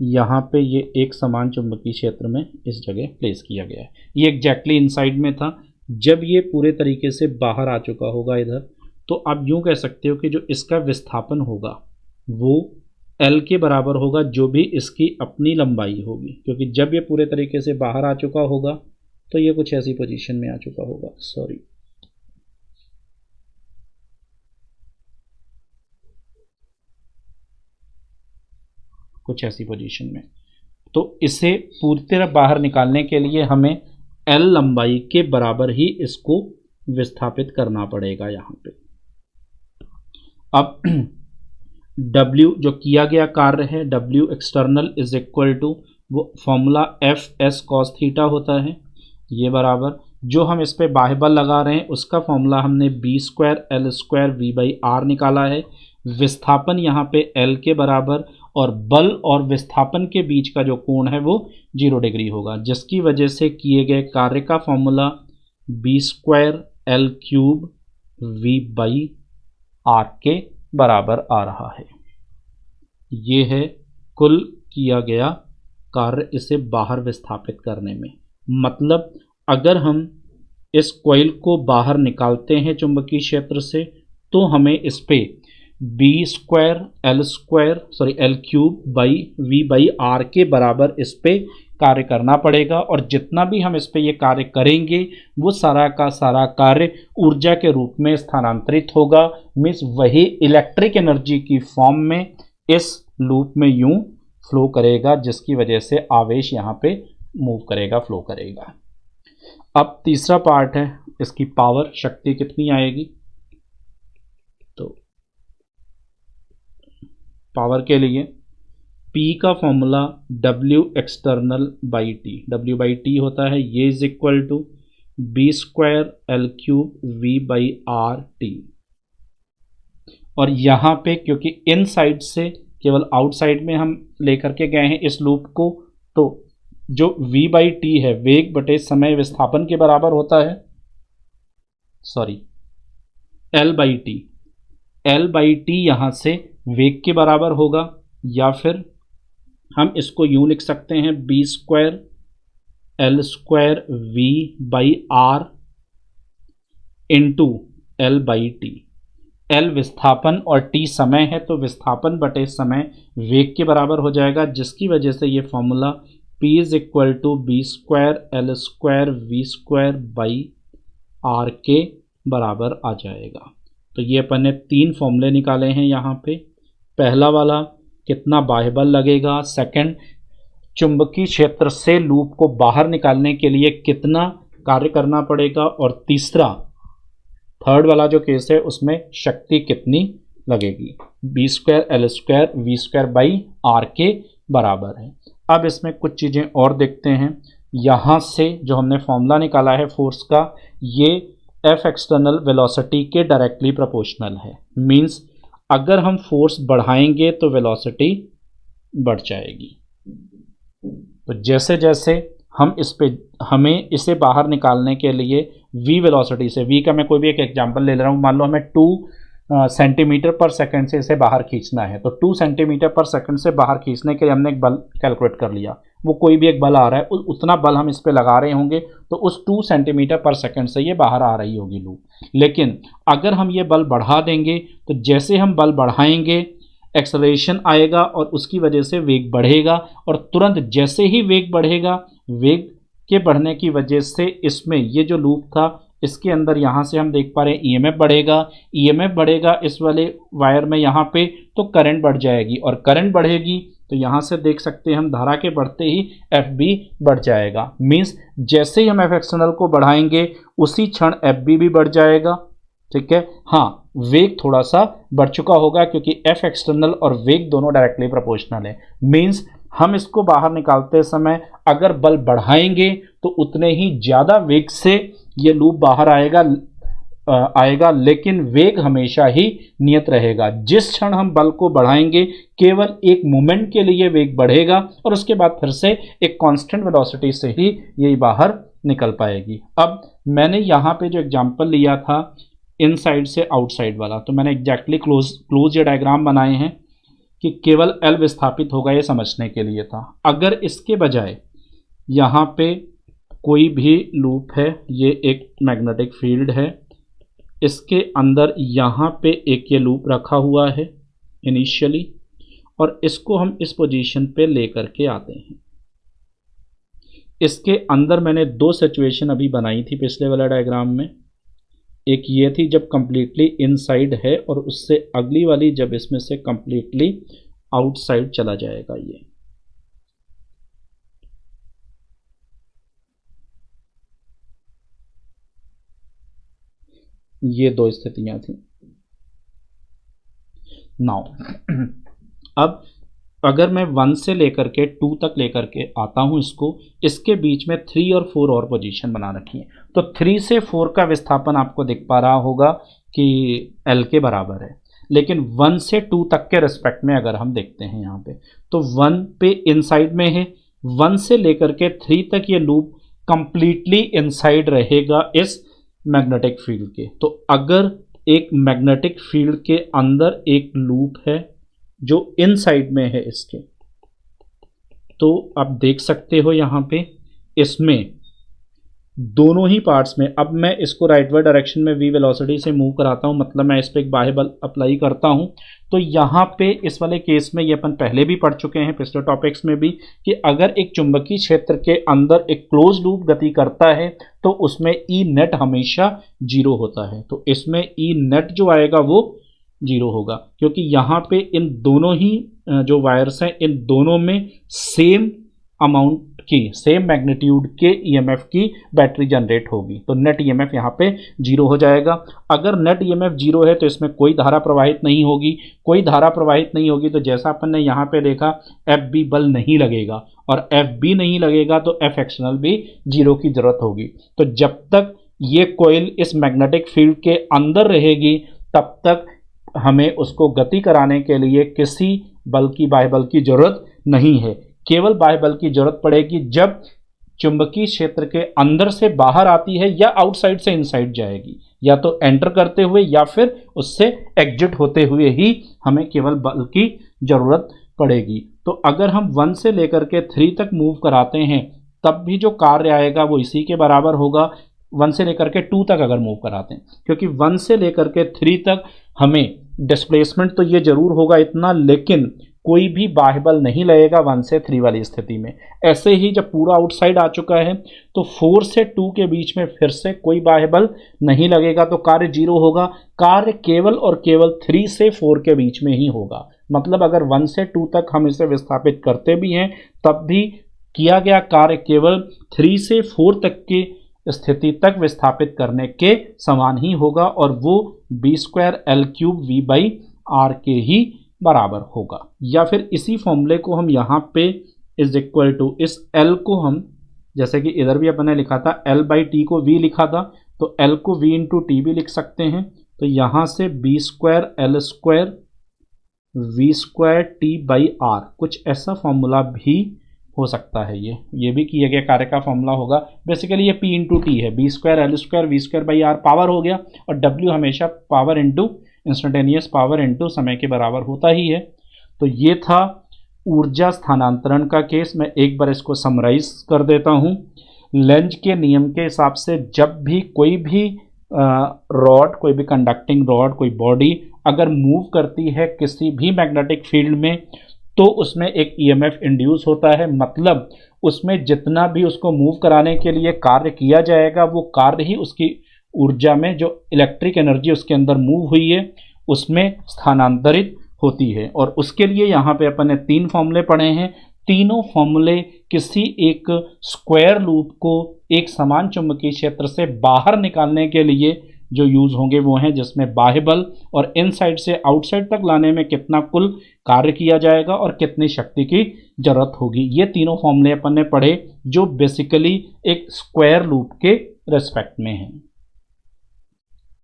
यहाँ पे ये एक समान चुंबकीय क्षेत्र में इस जगह प्लेस किया गया है। ये एग्जैक्टली इनसाइड में था। जब ये पूरे तरीके से बाहर आ चुका होगा इधर, तो आप यूं कह सकते हो कि जो इसका विस्थापन होगा वो L के बराबर होगा, जो भी इसकी अपनी लंबाई होगी, क्योंकि जब ये पूरे तरीके से बाहर आ चुका होगा तो ये कुछ ऐसी पोजीशन में आ चुका होगा, सॉरी, कुछ ऐसी पोजीशन में। तो इसे पूरी तरह बाहर निकालने के लिए हमें L लंबाई के बराबर ही इसको विस्थापित करना पड़ेगा यहाँ पे। अब W जो किया गया कार्य है, W external is equal to, वो formula F S cos theta होता है, ये बराबर जो हम इस पे बाह्य बल लगा रहे हैं उसका फॉर्मूला हमने B square L square V by R निकाला है। विस्थापन यहाँ पे L के बराबर, और बल और विस्थापन के बीच का जो कोण है वो 0 डिग्री होगा, जिसकी वजह से किए गए कार्य का formula B square L cube V by R के बराबर आ रहा है। ये है कुल किया गया कार्य इसे बाहर विस्थापित करने में। मतलब अगर हम इस कॉइल को बाहर निकालते हैं चुंबकीय क्षेत्र से, तो हमें इस पे L cube by V by R के बराबर इस पे कार्य करना पड़ेगा। और जितना भी हम इस पे ये कार्य करेंगे वो सारा का सारा कार्य ऊर्जा के रूप में स्थानांतरित होगा। मीन्स वही इलेक्ट्रिक एनर्जी की फॉर्म में इस लूप में यूं फ्लो करेगा, जिसकी वजह से आवेश यहाँ पे मूव करेगा, फ्लो करेगा। अब तीसरा पार्ट है इसकी पावर, शक्ति कितनी आएगी। तो पावर के लिए P का formula W external by T, W by T होता है, ये is equal to B square L cube V by R T. और यहाँ पे क्योंकि इन साइड से केवल आउटसाइड में हम लेकर के गए हैं इस लूप को, तो जो v बाई टी है वेग बटे समय विस्थापन के बराबर होता है, sorry L by T, L by T यहाँ से वेग के बराबर होगा, या फिर हम इसको यूं लिख सकते हैं B square L square V by R into L by T. L विस्थापन और टी समय है, तो विस्थापन बटे समय वेग के बराबर हो जाएगा, जिसकी वजह से ये formula P is equal to B square L square V square by R के बराबर आ जाएगा। तो ये अपन ने तीन फॉर्मूले निकाले हैं यहाँ पे। पहला वाला कितना बाह्य बल लगेगा, सेकंड चुंबकीय क्षेत्र से लूप को बाहर निकालने के लिए कितना कार्य करना पड़ेगा, और तीसरा थर्ड वाला जो केस है उसमें शक्ति कितनी लगेगी, B square L square V square by R के बराबर है। अब इसमें कुछ चीज़ें और देखते हैं। यहाँ से जो हमने फॉर्मूला निकाला है फोर्स का, ये एफ एक्सटर्नल वेलोसिटी के डायरेक्टली प्रोपोर्शनल है। मींस अगर हम फोर्स बढ़ाएंगे तो वेलोसिटी बढ़ जाएगी। तो जैसे जैसे हम हमें इसे बाहर निकालने के लिए v वेलोसिटी से, v का मैं कोई भी एक एग्जांपल ले रहा हूँ, मान लो हमें 2 सेंटीमीटर पर सेकंड से इसे बाहर खींचना है, तो 2 सेंटीमीटर पर सेकंड से बाहर खींचने के लिए हमने एक बल कैलकुलेट कर लिया, वो कोई भी एक बल आ रहा है, उतना बल हम इस पर लगा रहे होंगे, तो उस 2 सेंटीमीटर पर सेकंड से ये बाहर आ रही होगी लूप। लेकिन अगर हम ये बल बढ़ा देंगे, तो जैसे हम बल बढ़ाएंगे एक्सेलरेशन आएगा और उसकी वजह से वेग बढ़ेगा, और तुरंत जैसे ही वेग बढ़ेगा, वेग के बढ़ने की वजह से इसमें ये जो लूप था इसके अंदर यहाँ से हम देख पा रहे हैं ईएमएफ बढ़ेगा। ईएमएफ बढ़ेगा इस वाले वायर में यहाँ पे, तो करंट बढ़ जाएगी, और करंट बढ़ेगी तो यहाँ से देख सकते हैं हम धारा के बढ़ते ही एफ बी बढ़ जाएगा। मीन्स जैसे ही हम एफ एक्सटर्नल को बढ़ाएंगे उसी क्षण एफ बी भी बढ़ जाएगा। ठीक है, हाँ वेग थोड़ा सा बढ़ चुका होगा क्योंकि एफ एक्सटर्नल और वेग दोनों डायरेक्टली प्रोपोर्शनल है। मीन्स हम इसको बाहर निकालते समय अगर बल बढ़ाएंगे तो उतने ही ज़्यादा वेग से ये लूप बाहर आएगा, लेकिन वेग हमेशा ही नियत रहेगा। जिस क्षण हम बल को बढ़ाएंगे केवल एक मोमेंट के लिए वेग बढ़ेगा और उसके बाद फिर से एक कांस्टेंट वेलोसिटी से ही ये बाहर निकल पाएगी। अब मैंने यहाँ पे जो एग्जांपल लिया था इनसाइड से आउटसाइड वाला, तो मैंने एग्जैक्टली क्लोज ये डायग्राम बनाए हैं कि केवल L विस्थापित होगा ये समझने के लिए था। अगर इसके बजाय यहाँ पे कोई भी लूप है, ये एक मैग्नेटिक फील्ड है, इसके अंदर यहाँ पे एक ये लूप रखा हुआ है इनिशियली, और इसको हम इस पोजीशन पे लेकर के आते हैं। इसके अंदर मैंने 2 सिचुएशन अभी बनाई थी पिछले वाला डायग्राम में। एक ये थी जब कंप्लीटली इनसाइड है, और उससे अगली वाली जब इसमें से कंप्लीटली आउटसाइड चला जाएगा। ये 2 स्थितियां थी। नाउ अब अगर मैं 1 से लेकर के 2 तक लेकर के आता हूं इसके बीच में 3 और 4 और पोजीशन बना रखी है। तो 3 से 4 का विस्थापन आपको दिख पा रहा होगा कि L के बराबर है, लेकिन 1 से 2 तक के रिस्पेक्ट में अगर हम देखते हैं यहाँ पे, तो 1 पे इनसाइड में है, 1 से लेकर के 3 तक ये लूप कंप्लीटली इनसाइड रहेगा इस मैग्नेटिक फील्ड के। तो अगर एक मैग्नेटिक फील्ड के अंदर एक लूप है जो इनसाइड में है इसके, तो आप देख सकते हो यहाँ पे इसमें दोनों ही पार्ट्स में। अब मैं इसको राइटवर्ड डायरेक्शन में v वेलोसिटी से मूव कराता हूँ, मतलब मैं इस पर एक बाह्य बल अप्लाई करता हूँ। तो यहाँ पे इस वाले केस में, ये अपन पहले भी पढ़ चुके हैं पिछले टॉपिक्स में भी, कि अगर एक चुंबकीय क्षेत्र के अंदर एक क्लोज लूप गति करता है तो उसमें ई नेट हमेशा जीरो होता है। तो इसमें ई नेट जो आएगा वो जीरो होगा, क्योंकि यहाँ पे इन दोनों ही जो वायर्स हैं, इन दोनों में सेम अमाउंट की, सेम मैग्नीट्यूड के ईएमएफ की बैटरी जनरेट होगी। तो नेट ईएमएफ यहाँ पे जीरो हो जाएगा। अगर नेट ईएमएफ जीरो है तो इसमें कोई धारा प्रवाहित नहीं होगी। कोई धारा प्रवाहित नहीं होगी तो जैसा अपन ने यहाँ पे देखा, एफ बी बल नहीं लगेगा, और एफ बी नहीं लगेगा तो एफ एक्सटर्नल भी जीरो की जरूरत होगी। तो जब तक ये कॉइल इस मैग्नेटिक फील्ड के अंदर रहेगी तब तक हमें उसको गति कराने के लिए किसी बल की, बाह्य बल की जरूरत नहीं है। केवल बाह्य बल की जरूरत पड़ेगी जब चुंबकीय क्षेत्र के अंदर से बाहर आती है या आउटसाइड से इनसाइड जाएगी, या तो एंटर करते हुए या फिर उससे एग्जिट होते हुए ही हमें केवल बल की जरूरत पड़ेगी। तो अगर हम 1 से लेकर के 3 तक मूव कराते हैं तब भी जो कार्य आएगा वो इसी के बराबर होगा 1 से लेकर के 2 तक अगर मूव कराते हैं, क्योंकि 1 से लेकर के 3 तक हमें डिस्प्लेसमेंट तो ये जरूर होगा इतना, लेकिन कोई भी बाह्य बल नहीं लगेगा 1 से 3 वाली स्थिति में। ऐसे ही जब पूरा आउटसाइड आ चुका है तो 4 से 2 के बीच में फिर से कोई बाह्य बल नहीं लगेगा, तो कार्य जीरो होगा। कार्य केवल और केवल 3 से 4 के बीच में ही होगा। मतलब अगर 1 से 2 तक हम इसे विस्थापित करते भी हैं तब भी किया गया कार्य केवल 3 से 4 तक की स्थिति तक विस्थापित करने के समान ही होगा, और वो b²L³ v/r के ही बराबर होगा। या फिर इसी फॉर्मूले को हम यहाँ पे इज इक्वल टू, इस L को हम, जैसे कि इधर भी अपन ने लिखा था L/T को V लिखा था, तो L को V इंटू टी भी लिख सकते हैं। तो यहाँ से b²L² v²T/r, कुछ ऐसा फॉर्मूला भी हो सकता है। ये भी किए गए कार्य का फॉर्मूला होगा। बेसिकली ये P इंटू टी है, b²L² v²/r पावर हो गया, और W हमेशा power into instantaneous power into समय के बराबर होता ही है। तो ये था ऊर्जा स्थानांतरण का केस। मैं एक बार इसको समराइज कर देता हूँ। लेंज के नियम के हिसाब से जब भी कोई भी रॉड, कोई भी कंडक्टिंग रॉड, कोई बॉडी अगर मूव करती है किसी भी मैग्नेटिक फील्ड में, तो उसमें एक ईएमएफ इंड्यूस होता है। मतलब उसमें जितना भी उसको मूव कराने के लिए कार्य किया जाएगा वो कार्य ही उसकी ऊर्जा में, जो इलेक्ट्रिक एनर्जी उसके अंदर मूव हुई है, उसमें स्थानांतरित होती है। और उसके लिए यहाँ पे अपन ने 3 फॉर्मूले पढ़े हैं। तीनों फॉर्मूले किसी एक स्क्वायर लूप को एक समान चुंबकीय क्षेत्र से बाहर निकालने के लिए जो यूज होंगे वो हैं, जिसमें बाह्य बल और इनसाइड से आउटसाइड तक लाने में कितना कुल कार्य किया जाएगा और कितनी शक्ति की जरूरत होगी। ये तीनों फॉर्मूले अपन ने पढ़े जो बेसिकली एक स्क्वायर लूप के रेस्पेक्ट में हैं।